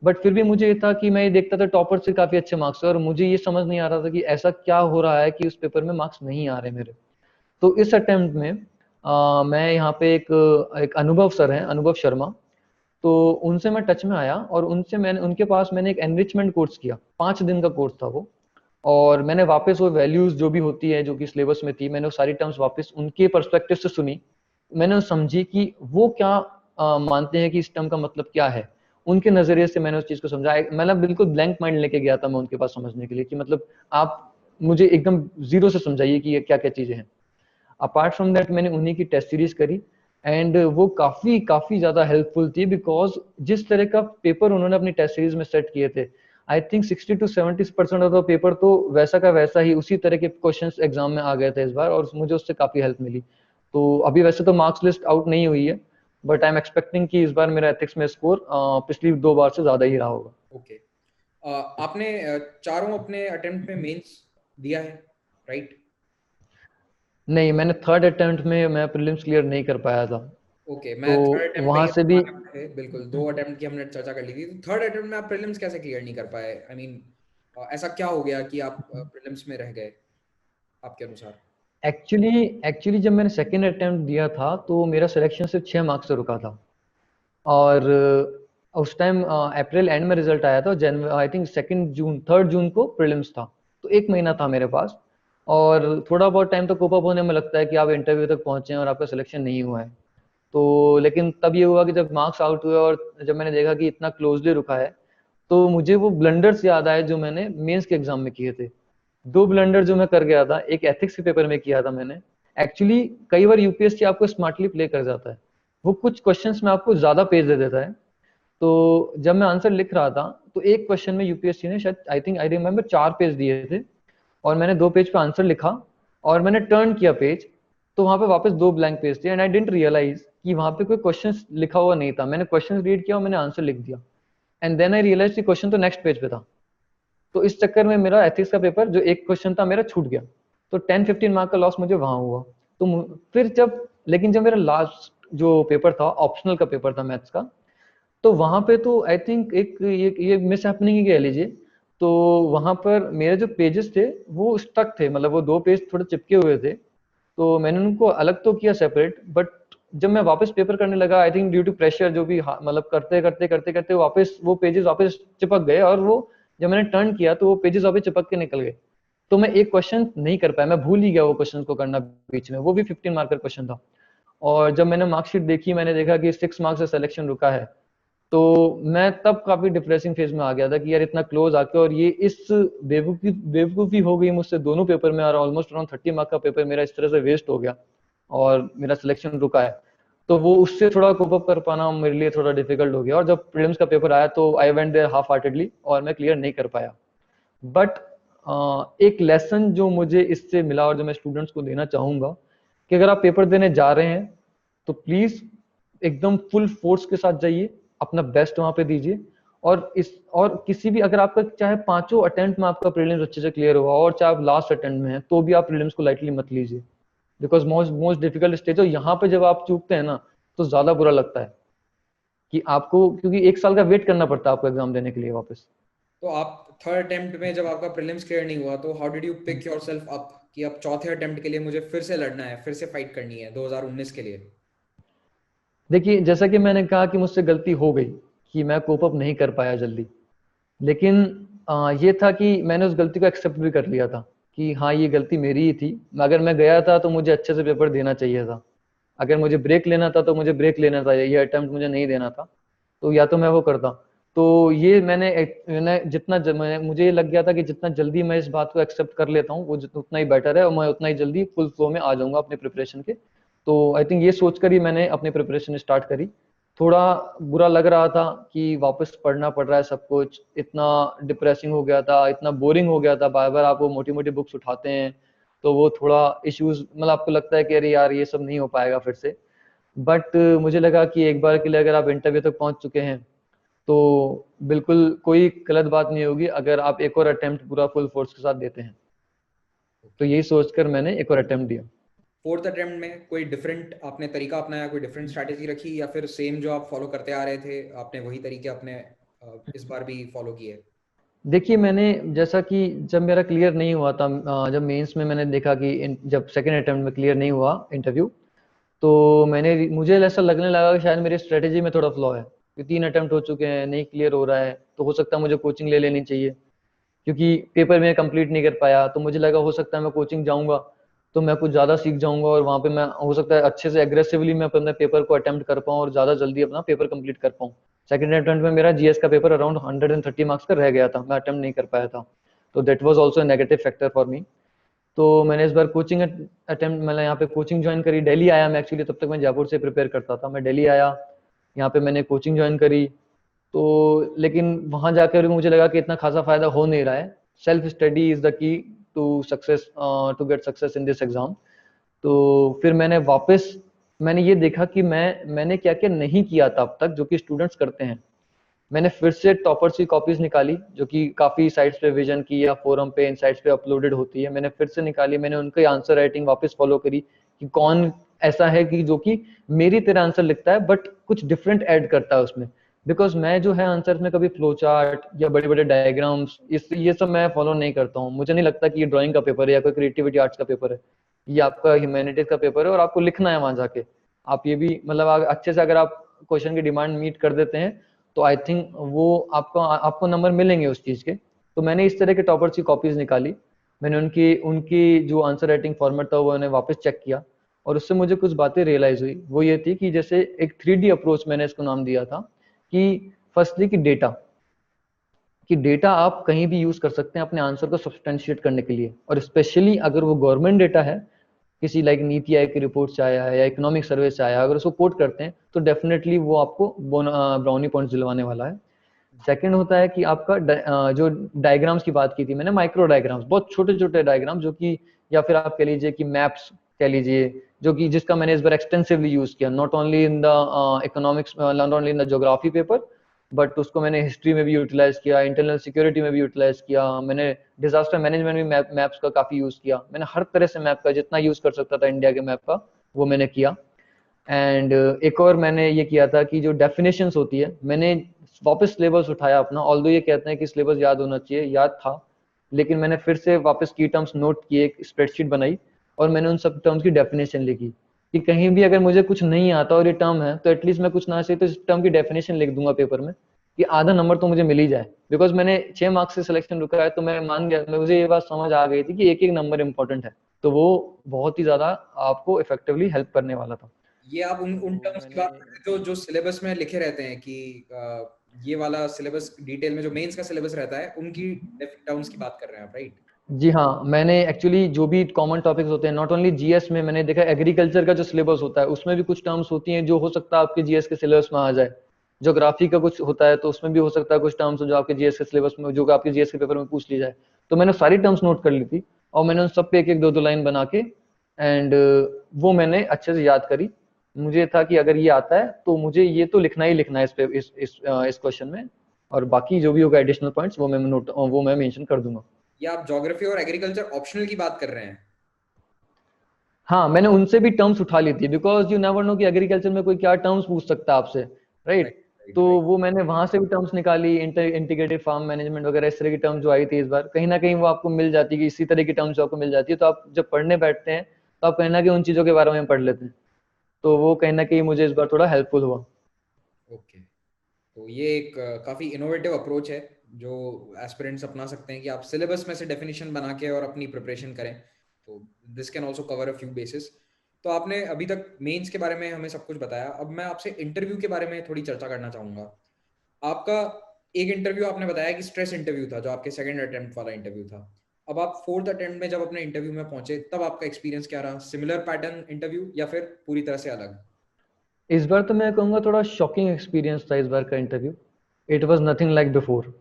बट फिर भी मुझे ये था कि मैं ये देखता था टॉपर से काफी अच्छे मार्क्स है, और मुझे ये समझ नहीं आ रहा था कि ऐसा क्या हो रहा है कि उस पेपर में मार्क्स नहीं आ रहे मेरे। तो इस अटेम्प्ट में मैं यहाँ पे एक अनुभव सर हैं, अनुभव शर्मा। तो उनसे मैं टच में आया और उनके पास मैंने एक एनरिचमेंट कोर्स किया, 5 दिन का कोर्स था वो। और मैंने वापस वो वैल्यूज जो भी होती है जो कि सिलेबस में थी, मैंने वो सारी टर्म्स वापस उनके पर्सपेक्टिव से सुनी। मैंने समझी कि वो क्या मानते हैं कि इस टर्म का मतलब क्या है। उनके नजरिए से मैंने उस चीज को समझा। मतलब बिल्कुल ब्लैंक माइंड लेके गया था मैं उनके पास समझने के लिए कि मतलब आप मुझे एकदम जीरो से समझाइए कि ये क्या क्या चीजें हैं। अपार्ट फ्रॉम दैट मैंने उन्हीं की टेस्ट सीरीज करी, एंड वो काफी काफी ज्यादा हेल्पफुल थी, बिकॉज जिस तरह का पेपर उन्होंने अपनी टेस्ट सीरीज में सेट किए थे, I think 60 to 70% of the paper तो वैसा का वैसा ही उसी तरह के क्वेश्चंस एग्जाम में आ गए थे इस बार, और मुझे उससे काफी हेल्प मिली। तो अभी वैसे तो मार्क्स लिस्ट आउट नहीं हुई है, बट आई एम एक्सपेक्टिंग कि इस बार मेरा एथिक्स में स्कोर पिछली 2 बार से ज्यादा ही रहा होगा। ओके। आपने चारों अपने अटेम्प्ट में मेंस दिया है, राइट? नहीं, मैंने थर्ड अटेम्प्ट में मैं प्रीलिम्स क्लियर नहीं कर पाया था। ओके, मैं तो थर्ड अटेम्प्ट पे वहां ही से भी आने वाला है, बिल्कुल। 2 अटेम्प्ट की हमने चर्चा कर ली थी, तो थर्ड अटेम्प्ट में आप प्रीलिम्स कैसे क्लियर नहीं कर पाए? आई मीन ऐसा क्या हो गया कि आप प्रीलिम्स में रह गए आपके अनुसार? एक्चुअली एक्चुअली जब मैंने सेकेंड अटेम्प्ट दिया था तो मेरा सिलेक्शन सिर्फ 6 मार्क्स से रुका था। और उस टाइम अप्रैल एंड में रिजल्ट आया था, जनवरी आई थिंक 2 जून 3 जून को प्रीलिम्स था। तो 1 महीना था मेरे पास, और थोड़ा बहुत टाइम तो कोप अप होने में लगता है कि आप इंटरव्यू तक पहुंचे हैं और आपका सिलेक्शन नहीं हुआ है। तो लेकिन तब ये हुआ कि जब मार्क्स आउट हुए और जब मैंने देखा कि इतना क्लोजली रुका है, तो मुझे वो ब्लंडर्स याद आए जो मैंने मेंस के एग्जाम में किए थे। 2 ब्लंडर जो मैं कर गया था, एक एथिक्स के पेपर में किया था मैंने। एक्चुअली कई बार यूपीएससी आपको स्मार्टली प्ले कर जाता है, वो कुछ क्वेश्चंस में आपको ज्यादा पेज दे देता है। तो जब मैं आंसर लिख रहा था तो एक क्वेश्चन में यूपीएससी ने शायद आई रिमेम्बर 4 पेज दिए थे, और मैंने 2 पेज पे आंसर लिखा और मैंने टर्न किया पेज, तो वहां पे वापस 2 ब्लैंक पेज थे एंड आई डिडंट रियलाइज कि वहां पे कोई क्वेश्चन लिखा हुआ नहीं था। मैंने क्वेश्चन रीड किया और मैंने आंसर लिख दिया, एंड देन आई रियलाइज कि क्वेश्चन तो नेक्स्ट पेज पे था। तो इस चक्कर में मेरा एथिक्स का पेपर जो एक क्वेश्चन था मेरा छूट गया, तो 10-15 मार्क का लॉस मुझे वहां हुआ। तो फिर जब मेरा लास्ट जो पेपर था ऑप्शनल का पेपर था मैथ्स का, तो वहां पे तो आई थिंक एक ये मिस हैपनिंग ही कह लीजिए। तो वहां पर मेरे जो पेजेस थे वो स्टक थे, मतलब वो 2 पेज थोड़े चिपके हुए थे, तो मैंने उनको अलग तो किया सेपरेट, बट जब मैं वापस पेपर करने लगा I think due to pressure जो भी मतलब करते करते करते करते वापस वो पेजेस वापस चिपक गए, और वो जब मैंने टर्न किया तो वो पेजेस वापस चिपक के निकल गए। तो मैं एक क्वेश्चन नहीं कर पाया, मैं भूल ही गया वो क्वेश्चन को करना बीच में, वो भी 15 मार्क का क्वेश्चन था। और जब मैंने मार्कशीट देखी मैंने देखा कि 6 मार्क्स से सिलेक्शन रुका है, तो मैं तब काफी डिप्रेसिंग फेज में आ गया था कि यार इतना क्लोज आके और ये इस बेवकूफी हो गई मुझसे दोनों पेपर में, और ऑलमोस्ट अराउंड 30 मार्क का पेपर मेरा इस तरह से वेस्ट हो गया और मेरा सिलेक्शन रुका है। तो वो उससे थोड़ा कोप अप कर पाना मेरे लिए थोड़ा डिफिकल्ट हो गया, और जब प्रीलिम्स का पेपर आया तो I went there half heartedly और मैं क्लियर नहीं कर पाया। बट एक लेसन जो मुझे इससे मिला और जो मैं स्टूडेंट्स को देना चाहूंगा कि अगर आप पेपर देने जा रहे हैं तो प्लीज एकदम फुल फोर्स के साथ जाइए, अपना बेस्ट वहां पे दीजिए, और किसी भी अगर आपका चाहे 5 अटेम्प्ट में आपका प्रीलिम्स अच्छे से क्लियर हुआ और चाहे आप लास्ट अटेम्प्ट में है तो भी आप प्रीलिम्स को लाइटली मत लीजिए, because most most difficult stage है। यहाँ पे जब आप चूकते हैं ना तो ज्यादा बुरा लगता है कि आपको, क्योंकि 1 साल का वेट करना पड़ता है आपको एग्जाम देने के लिए वापस। तो आप थर्ड अटेम्प्ट में जब आपका प्रीलिम्स क्लियर नहीं हुआ तो how did you pick yourself up कि अब चौथे अटेम्प्ट के लिए मुझे फिर से लड़ना है, फिर से फाइट करनी है 2019 के लिए? देखिए जैसा कि मैंने कहा कि मुझसे गलती हो गई कि मैं कोप अप नहीं कर पाया जल्दी, लेकिन ये था कि मैंने उस गलती को एक्सेप्ट भी कर लिया था कि हाँ ये गलती मेरी ही थी। अगर मैं गया था तो मुझे अच्छे से पेपर देना चाहिए था, अगर मुझे ब्रेक लेना था तो मुझे ब्रेक लेना था, ये अटेम्प्ट मुझे नहीं देना था, तो या तो मैं वो करता। तो ये मैंने मुझे ये लग गया था कि जितना जल्दी मैं इस बात को एक्सेप्ट कर लेता हूँ वो उतना ही बेटर है, और मैं उतना ही जल्दी फुल फ्लो में आ जाऊंगा अपने प्रिपरेशन के। तो आई थिंक ये सोचकर ही मैंने अपनी प्रिपरेशन स्टार्ट करी। थोड़ा बुरा लग रहा था कि वापस पढ़ना पड़ रहा है सब कुछ, इतना डिप्रेसिंग हो गया था, इतना बोरिंग हो गया था, बार बार आप वो मोटी मोटी बुक्स उठाते हैं तो वो थोड़ा इश्यूज, मतलब आपको लगता है कि अरे यार ये सब नहीं हो पाएगा फिर से। बट मुझे लगा कि एक बार के लिए अगर आप इंटरव्यू तक पहुंच चुके हैं तो बिल्कुल कोई गलत बात नहीं होगी अगर आप एक और अटेम्प्ट पूरा फुल फोर्स के साथ देते हैं। तो यही सोचकर मैंने एक और अटेम्प्ट दिया। फोर्थ अटेम्प्ट में कोई डिफरेंट आपने तरीका अपनाया, कोई डिफरेंट स्ट्रैटेजी रखी, या फिर सेम जो आप फॉलो करते आ रहे थे आपने वही तरीके अपने इस बार भी फॉलो किए? देखिए मैंने, जैसा कि जब मेरा क्लियर नहीं हुआ था, जब मेंस में मैंने देखा कि जब सेकंड अटेम्प्ट में क्लियर नहीं हुआ इंटरव्यू, तो मुझे ऐसा लगने लगा कि शायद मेरी स्ट्रेटेजी में थोड़ा फ्लॉ है, कि 3 अटेम्प्ट हो चुके हैं नहीं क्लियर हो रहा है, तो हो सकता है मुझे कोचिंग ले लेनी चाहिए, क्योंकि पेपर में कंप्लीट नहीं कर पाया। तो मुझे लगा हो सकता है मैं कोचिंग जाऊंगा तो मैं कुछ ज़्यादा सीख जाऊंगा और वहाँ पे मैं हो सकता है अच्छे से एग्रेसिवली मैं अपने पेपर को अटेम्प्ट कर पाऊँ और ज़्यादा जल्दी अपना पेपर कंप्लीट कर पाऊँ। सेकंड अटेम्प्ट में मेरा जीएस का पेपर अराउंड 130 मार्क्स का रह गया था, मैं अटेम्प्ट नहीं कर पाया था, तो that was also negative factor for me. तो मैंने इस बार कोचिंग अटेम्प्ट, मैंने यहाँ पे कोचिंग ज्वाइन करी, दिल्ली आया मैं, एक्चुअली तब तक मैं जयपुर से प्रिपेयर करता था, मैं दिल्ली आया, यहाँ पे मैंने कोचिंग ज्वाइन करी। तो लेकिन वहां जाकर भी मुझे लगा कि इतना खासा फायदा हो नहीं रहा है। Self study is the key to success, to get success in this exam. तो फिर मैंने ये देखा कि मैंने क्या क्या नहीं किया था अब तक जो कि स्टूडेंट्स करते हैं। मैंने फिर से टॉपर्स की कॉपीज निकाली जो कि काफी साइट्स पे विजन की या फोरम पे इन साइट्स पे अपलोडेड होती है, मैंने फिर से निकाली, मैंने उनकी आंसर राइटिंग वापस फॉलो करी कि कौन ऐसा है कि जो कि मेरी तरह आंसर लिखता है बट कुछ डिफरेंट ऐड करता है उसमें। बिकॉज मैं जो है आंसर में कभी फ्लो चार्ट या बड़े बड़े डायग्राम्स ये सब मैं फॉलो नहीं करता हूँ। मुझे नहीं लगता कि ये ड्राइंग का पेपर है या कोई क्रिएटिविटी आर्ट्स का पेपर है, ये आपका ह्यूमैनिटीज का पेपर है और आपको लिखना है वहां जाके। आप ये भी मतलब अच्छे से अगर आप क्वेश्चन की डिमांड मीट कर देते हैं तो आई थिंक वो आपको आपको नंबर मिलेंगे उस चीज के। तो मैंने इस तरह के टॉपर्स की कॉपीज निकाली, मैंने उनकी उनकी जो आंसर राइटिंग फॉर्मेट था वो मैंने वापस चेक किया, और उससे मुझे कुछ बातें रियलाइज हुई। वो ये थी कि जैसे एक 3D अप्रोच मैंने इसको नाम दिया था कि फर्स्टली कि डेटा आप कहीं भी यूज कर सकते हैं अपने आंसर को सब्सटेंशिएट करने के लिए, और स्पेशली अगर वो गवर्नमेंट डेटा है किसी लाइक नीति आयोग की रिपोर्ट से आया है या इकोनॉमिक सर्वे से आया है, अगर उसको कोट करते हैं तो डेफिनेटली वो आपको ब्राउनी पॉइंट्स दिलवाने वाला है। सेकंड होता है कि आपका जो डायग्राम्स की बात की थी मैंने, माइक्रो डायग्राम्स, बहुत छोटे छोटे डायग्राम जो कि, या फिर आप कह लीजिए कि मैप्स कह लीजिए, जो कि जिसका मैंने इस बार एक्सटेंसिवली यूज किया, not only in the economics, not only in the geography paper, but उसको मैंने हिस्ट्री में भी यूटिलाइज किया, इंटरनल सिक्योरिटी में भी यूटिलाइज किया, मैंने डिजास्टर मैनेजमेंट में मैप्स का काफी यूज किया, मैंने हर तरह से मैप का जितना यूज कर सकता था इंडिया के मैप का वो मैंने किया। एंड एक और मैंने ये किया था कि जो डेफिनेशंस होती है, मैंने वापस सिलेबस उठाया अपना, ऑल्दो ये कहते हैं कि सिलेबस याद होना चाहिए, याद था, लेकिन मैंने फिर से वापस की टर्म्स नोट किए, एक स्प्रेडशीट बनाई और मैंने उन सब टर्म्स की डेफिनेशन लिखी कि कहीं भी अगर मुझे कुछ नहीं आता और ये टर्म है तो एटलीस्ट मैं कुछ ना सही तो इस टर्म की डेफिनेशन लिख दूंगा पेपर में कि आधा नंबर तो मुझे मिल ही जाए। बिकॉज मैंने 6 मार्क्स से सिलेक्शन रुका है तो मैं मान गया, मुझे ये बात समझ आ गई थी कि एक एक नंबर इंपॉर्टेंट है, तो वो बहुत ही ज्यादा आपको इफेक्टिवली हेल्प करने वाला था। ये आप उन तो टर्म्स की मैंने, बात करते हैं जो जो सिलेबस में लिखे रहते हैं कि ये वाला सिलेबस डिटेल में जो मेंस का सिलेबस रहता है उनकी टर्म्स की बात कर रहे हैं आप, राइट? जी हाँ, मैंने एक्चुअली जो भी कॉमन टॉपिक्स होते हैं, नॉट ओनली जीएस में, मैंने देखा एग्रीकल्चर का जो सिलेबस होता है उसमें भी कुछ टर्म्स होती हैं जो हो सकता है आपके जीएस के सिलेबस में आ जाए। ज्योग्राफी का कुछ होता है तो उसमें भी हो सकता है कुछ टर्म्स जो आपके जीएस के सिलेबस में, जो आपके जीएस के पेपर में पूछ ली जाए। तो मैंने सारी टर्म्स नोट कर ली थी और मैंने उन सब पे एक एक दो दो लाइन बना के एंड वो मैंने अच्छे से याद करी। मुझे था कि अगर ये आता है तो मुझे ये तो लिखना ही लिखना है इस पे, इस क्वेश्चन में, और बाकी जो भी होगा एडिशनल पॉइंट्स वो मैं मेंशन कर दूंगा। ये आप ज्योग्राफी और एग्रीकल्चर ऑप्शनल की बात कर रहे हैं? हाँ, मैंने उनसे भी टर्म्स उठा ली थी, बिकॉज यू नेवर नो कि एग्रीकल्चर में कोई क्या टर्म्स पूछ सकता है आपसे, राइट, राइट। राइट, तो राइट। वो मैंने वहां से भी टर्म्स निकाली, इंटीग्रेटेड फार्म मैनेजमेंट वगैरह इस तरह की टर्म्स जो आई थी इस बार, कहीं ना कहीं वो आपको मिल जाती है कि इसी तरह की टर्म्स आपको मिल जाती है, तो आप जब पढ़ने बैठते हैं तो आप कहीं ना कहीं उन चीजों के बारे में पढ़ लेते हैं। तो वो कहीं ना कहीं मुझे इस बार थोड़ा हेल्पफुल हुआ। ओके, तो ये एक काफी इनोवेटिव अप्रोच है जो एस्पिरेंट्स अपना सकते हैं कि आप सिलेबस में से डेफिनेशन बना के और अपनी प्रिपरेशन करें। तो this can also cover a few basis. तो आपने अभी तक मेंस के बारे में हमें सब कुछ बताया, अब मैं आपसे इंटरव्यू के बारे में थोड़ी चर्चा करना चाहूंगा। आपका एक इंटरव्यू आपने बताया कि स्ट्रेस इंटरव्यू था, जो आपके सेकंड अटेम्प्ट वाला इंटरव्यू था। अब आप फोर्थ अटेम्प्ट में जब अपने इंटरव्यू में पहुंचे तब आपका एक्सपीरियंस क्या रहा? सिमिलर पैटर्न इंटरव्यू या फिर पूरी तरह से अलग? इस बार तो मैं कहूँगा थोड़ा शॉकिंग एक्सपीरियंस था इस बार का interview. It was nothing like before,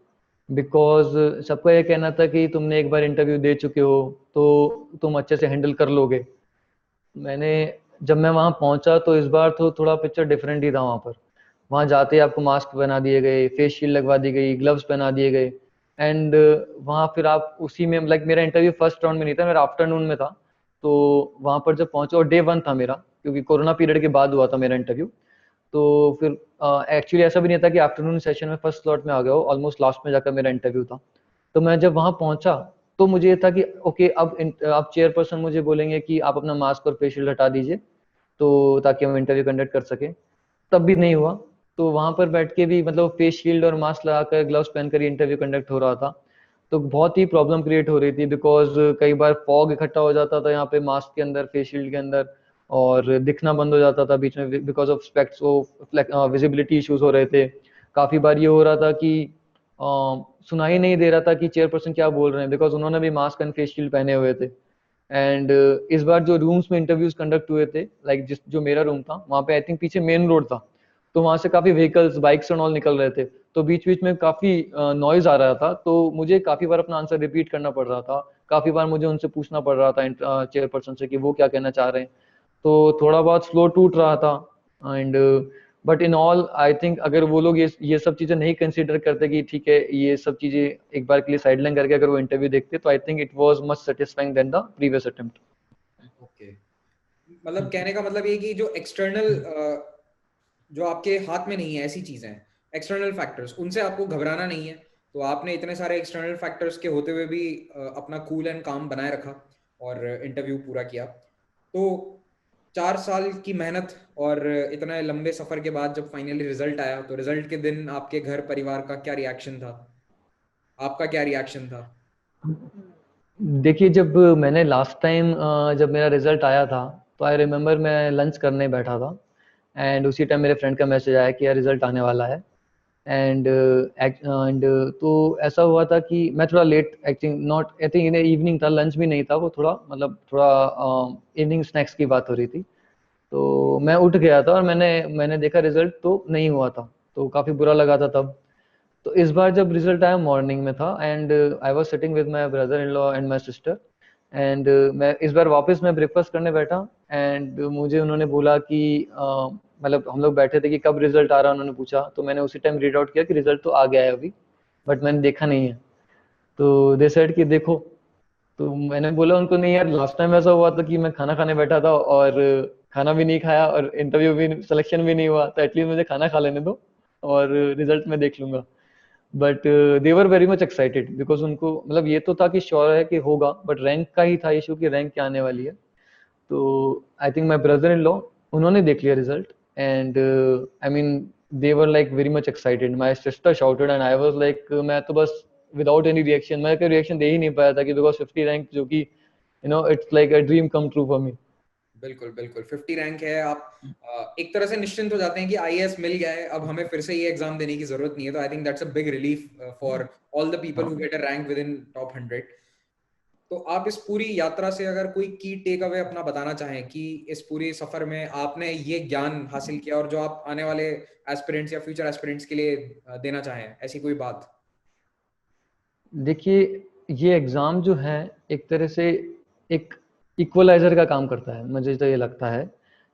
because सबका ये कहना था कि तुमने एक बार इंटरव्यू दे चुके हो तो तुम अच्छे से हैंडल कर लोगे। मैंने, जब मैं वहाँ पहुंचा तो इस बार तो थोड़ा पिक्चर डिफरेंट ही था वहाँ पर। वहाँ जाते ही आपको मास्क पहना दिए गए, फेस शील्ड लगवा दी गई, ग्लव्स पहना दिए गए, एंड वहाँ फिर आप उसी में, लाइक मेरा इंटरव्यू फर्स्ट राउंड में नहीं था, मेरा आफ्टरनून में था। तो वहाँ पर जब पहुंचे, और डे 1 था मेरा, क्योंकि कोरोना पीरियड के बाद हुआ था मेरा इंटरव्यू। तो फिर एक्चुअली ऐसा भी नहीं था कि आफ्टरनून सेशन में फर्स्ट स्लॉट में आ गया हो, ऑलमोस्ट लास्ट में जाकर मेरा इंटरव्यू था। तो मैं जब वहाँ पहुंचा तो मुझे ये था कि ओके, अब चेयरपर्सन मुझे बोलेंगे कि आप अपना मास्क और फेस शील्ड हटा दीजिए, तो ताकि हम इंटरव्यू कंडक्ट कर सके। तब भी नहीं हुआ। तो वहां पर बैठ के भी मतलब फेस शील्ड और मास्क लगाकर, ग्लव्स पहनकर इंटरव्यू कंडक्ट हो रहा था। तो बहुत ही प्रॉब्लम क्रिएट हो रही थी, बिकॉज कई बार फॉग इकट्ठा हो जाता था यहाँ पे मास्क के अंदर, फेस शील्ड के अंदर, और दिखना बंद हो जाता था बीच में बिकॉज ऑफ स्पेक्ट्स, विजिबिलिटी इश्यूज हो रहे थे। काफी बार ये हो रहा था कि सुनाई नहीं दे रहा था कि चेयरपर्सन क्या बोल रहे हैं, बिकॉज उन्होंने भी मास्क एंड फेस शील्ड पहने हुए थे। एंड इस बार जो रूम्स में इंटरव्यूज कंडक्ट हुए थे, लाइक जिस जो मेरा रूम था वहाँ पे आई थिंक पीछे मेन रोड था, तो वहां से काफी व्हीकल्स, बाइक्स एंड ऑल निकल रहे थे। तो बीच बीच में काफी नॉइज आ रहा था, तो मुझे काफी बार अपना आंसर रिपीट करना पड़ रहा था। काफी बार मुझे उनसे पूछना पड़ रहा था चेयरपर्सन से कि वो क्या कहना चाह रहे हैं। तो थोड़ा बहुत फ्लो टूट रहा था। And but in all I think अगर वो लोग ये सब चीजें नहीं कंसीडर करते कि ठीक है ये सब चीजें एक बार के लिए साइडलाइन करके अगर वो इंटरव्यू देखते, तो I think it was much satisfying than the previous attempt. Okay, मतलब कहने का मतलब ये कि जो एक्सटर्नल, जो आपके हाथ में नहीं है ऐसी चीजें, एक्सटर्नल फैक्टर्स, उनसे आपको घबराना नहीं है। तो आपने इतने सारे एक्सटर्नल फैक्टर्स के होते हुए भी अपना कूल एंड काम बनाए रखा और इंटरव्यू पूरा किया। तो 4 साल की मेहनत और इतने लंबे सफर के बाद जब फाइनली रिजल्ट आया, तो रिजल्ट के दिन आपके घर परिवार का क्या रिएक्शन था? आपका क्या रिएक्शन था? देखिए, जब मैंने लास्ट टाइम जब मेरा रिजल्ट आया था, तो आई रिमेम्बर मैं लंच करने बैठा था, एंड उसी टाइम मेरे फ्रेंड का मैसेज आया कि यार रिजल्ट आने वाला है। एंड तो ऐसा हुआ था कि मैं थोड़ा late, acting not I think evening था, लंच भी नहीं था वो, थोड़ा मतलब थोड़ा इवनिंग स्नैक्स की बात हो रही थी। तो मैं उठ गया था और मैंने मैंने देखा रिजल्ट तो नहीं हुआ था, तो काफ़ी बुरा लगा था तब। तो इस बार जब रिजल्ट आया मॉर्निंग में था, and I was sitting with my brother in law and my sister, and मैं इस बार वापस मैं ब्रेकफास्ट करने बैठा, एंड मुझे उन्होंने बोला कि मतलब हम लोग बैठे थे कि कब रिजल्ट आ रहा है, उन्होंने पूछा, तो मैंने उसी टाइम रीड आउट किया कि रिजल्ट तो आ गया है अभी, बट मैंने देखा नहीं है। तो दे सेड कि देखो। तो मैंने बोला उनको, नहीं यार, लास्ट टाइम ऐसा हुआ था कि मैं खाना खाने बैठा था और खाना भी नहीं खाया और इंटरव्यू भी, सिलेक्शन भी नहीं हुआ, तो एटलीस्ट मुझे खाना खा लेने दो और रिजल्ट मैं देख लूंगा। But they were very much excited, because उनको मतलब ये तो था कि श्योर है कि होगा, बट रैंक का ही था इशू कि रैंक क्या आने वाली है। तो I think my brother in law, उन्होंने देख लिया result, and I mean they were like very much excited, my sister shouted and I was like, मैं तो बस विदाउट एनी रिएक्शन, मैं कोई रिएक्शन दे ही नहीं पाया था कि बिकॉज 50 रैंक, जो कि you know it's like a dream come true for me. बिल्कुल बिल्कुल, 50 रैंक है, आप एक तरह से निश्चिंत हो जाते हैं कि आईएएस मिल गया है, अब हमें फिर से ये एग्जाम देने की जरूरत नहीं है। तो I think that's a big relief for all the people who हाँ, get a rank within top 100। तो आप इस पूरी यात्रा से अगर कोई की टेक अवे अपना बताना चाहें कि इस पूरी सफर में आपने ये ज्ञान हासिल किया और जो आप आने वाले एस्पिरेंट्स या फ्यूचर एस्पिरेंट्स के लिए देना चाहें, ऐसी कोई बात। देखिए, ये एग्ज़ाम जो है एक तरह से एक इक्वलाइज़र का काम करता है, मुझे तो ये लगता है।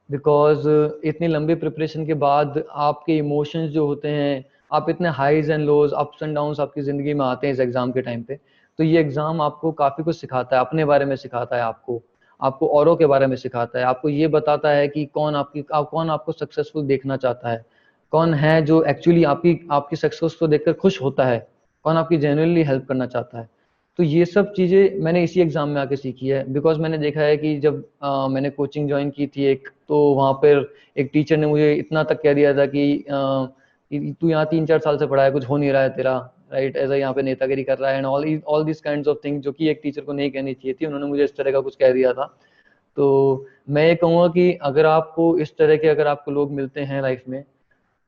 बिकॉज़ इतनी लंबी प्रिपरेशन के बाद आपके इमोशंस जो होते हैं, आप इतने highs and lows, ups and downs आपकी ज़िंदगी में आते हैं इस एग्ज़ाम के टाइम पे। तो ये एग्ज़ाम आपको काफ़ी कुछ सिखाता है, अपने बारे में सिखाता है आपको, आपको औरों के बारे में सिखाता है, आपको ये बताता है कि कौन आपको सक्सेसफुल देखना चाहता है, कौन है जो एक्चुअली आपकी आपकी सक्सेस को देखकर खुश होता है, कौन आपकी जेन्युइनली हेल्प करना चाहता है। तो ये सब चीज़ें मैंने इसी एग्ज़ाम में आके सीखी है, बिकॉज़ मैंने देखा है कि जब मैंने कोचिंग जॉइन की थी एक, तो वहाँ पर एक टीचर ने मुझे इतना तक कह दिया था कि तू यहाँ 3-4 साल से पढ़ा है, कुछ हो नहीं रहा है तेरा, राइट? ऐसा यहाँ पे नेतागिरी कर रहा है and all this kinds of things, जो कि एक टीचर को नहीं कहनी चाहिए थी, उन्होंने मुझे इस तरह का कुछ कह दिया था। तो मैं ये कहूँगा कि अगर आपको इस तरह के, अगर आपको लोग मिलते हैं लाइफ़ में,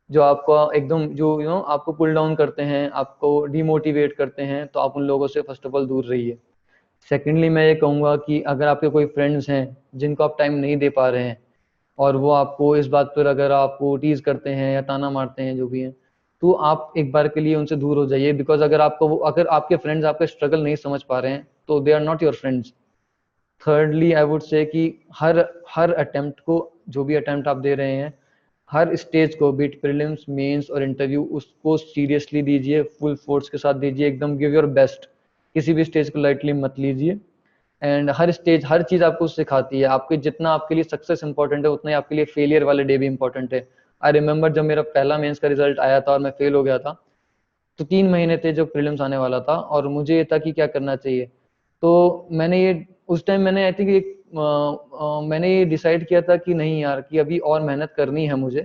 जो आपका एकदम जो आपको पुल डाउन करते हैं, आपको डिमोटिवेट करते हैं, तो आप उन लोगों से फर्स्ट ऑफ ऑल दूर रहिए। सेकेंडली मैं ये कहूँगा कि अगर आपके कोई फ्रेंड्स हैं जिनको आप टाइम नहीं दे पा रहे हैं, और वो आपको इस बात पर अगर आपको टीज़ करते हैं या ताना मारते हैं, जो भी हैं, तो आप एक बार के लिए उनसे दूर हो जाइए, बिकॉज़ अगर आपके फ्रेंड्स आपका स्ट्रगल नहीं समझ पा रहे हैं, तो they are not your friends. Thirdly I would say कि हर हर अटेम्प्ट को, जो भी अटेम्प्ट आप दे रहे हैं, हर स्टेज को, बीट प्रीलिम्स, मेंस और इंटरव्यू, उसको सीरियसली दीजिए, फुल फोर्स के साथ दीजिए, एकदम गिव योर बेस्ट। किसी भी स्टेज को लाइटली मत लीजिए। एंड हर स्टेज, हर चीज़ आपको सिखाती है, आपके जितना आपके लिए सक्सेस इंपॉर्टेंट है, उतना ही आपके लिए फेलियर वाले डे भी इंपॉर्टेंट है। आई रिमेंबर जब मेरा पहला मेंस का रिजल्ट आया था और मैं फेल हो गया था, तो 3 महीने थे जब प्रीलिम्स आने वाला था, और मुझे ये था कि क्या करना चाहिए। तो मैंने ये उस टाइम मैंने आई थिंक मैंने ये डिसाइड किया था कि नहीं यार, कि अभी और मेहनत करनी है मुझे,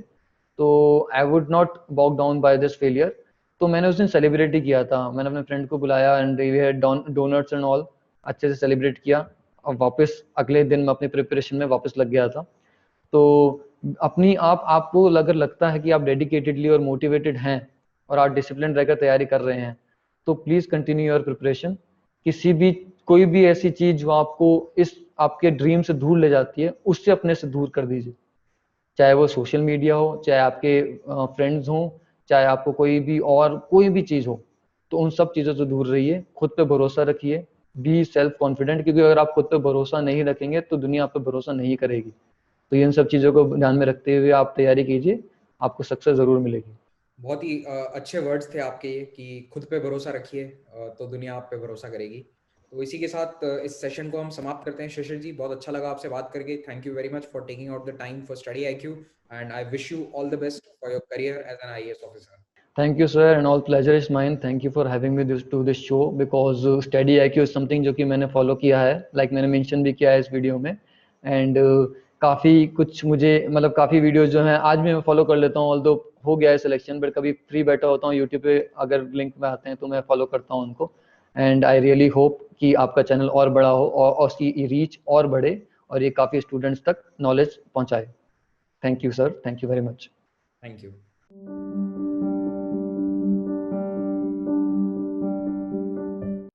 तो I would not bog down by this failure. तो मैंने उस दिन सेलिब्रेट ही किया था, मैंने अपने फ्रेंड को बुलाया and we had donuts and all, अच्छे से सेलिब्रेट किया, और वापस अगले दिन मैं अपनी प्रिपरेशन में वापस लग गया था। तो अपनी आपको अगर लगता है कि आप डेडिकेटेडली और मोटिवेटेड हैं और आप डिसिप्लिन रहकर तैयारी कर रहे हैं, तो प्लीज़ कंटिन्यू योर प्रिपरेशन। किसी भी कोई भी ऐसी चीज़ जो आपको इस आपके ड्रीम से दूर ले जाती है, उससे अपने से दूर कर दीजिए। चाहे वो सोशल मीडिया हो, चाहे आपके फ्रेंड्स हों, चाहे आपको कोई भी चीज़ हो, तो उन सब चीज़ों से दूर रहिए, खुद पे भरोसा रखिए, बी सेल्फ कॉन्फिडेंट, क्योंकि अगर आप खुद पे भरोसा नहीं रखेंगे तो दुनिया आप पे भरोसा नहीं करेगी। तो इन सब चीज़ों को ध्यान में रखते हुए आप तैयारी कीजिए, आपको सक्सेस ज़रूर मिलेगी। बहुत ही अच्छे वर्ड्स थे आपके ये कि खुद पे भरोसा रखिए, तो दुनिया आप पे भरोसा करेगी। तो इसी के साथ इस सेशन को हम समाप्त करते हैं। शिशिर जी, बहुत अच्छा लगा आपसे बात करके। Thank you very much for taking out the time for study IQ, and I wish you all the best for your career as an IAS officer. Thank you sir, and all pleasure is mine. Thank you for having me this to this show, because study IQ is something जो कि मैंने फॉलो किया है, लाइक मैंने मेंशन भी किया है इस वीडियो में। एंड काफ़ी कुछ मुझे मतलब काफ़ी वीडियोस जो हैं आज भी मैं फॉलो कर लेता हूँ, ऑल्दो हो गया है सिलेक्शन, बट कभी फ्री बैठा होता हूँ यूट्यूब पे, अगर लिंक में आते हैं तो मैं फॉलो करता हूँ उनको। एंड आई रियली होप कि आपका चैनल और बड़ा हो और उसकी रीच और बढ़े, और ये काफ़ी स्टूडेंट्स तक नॉलेज पहुँचाए। Thank you sir, thank you very much. Thank you.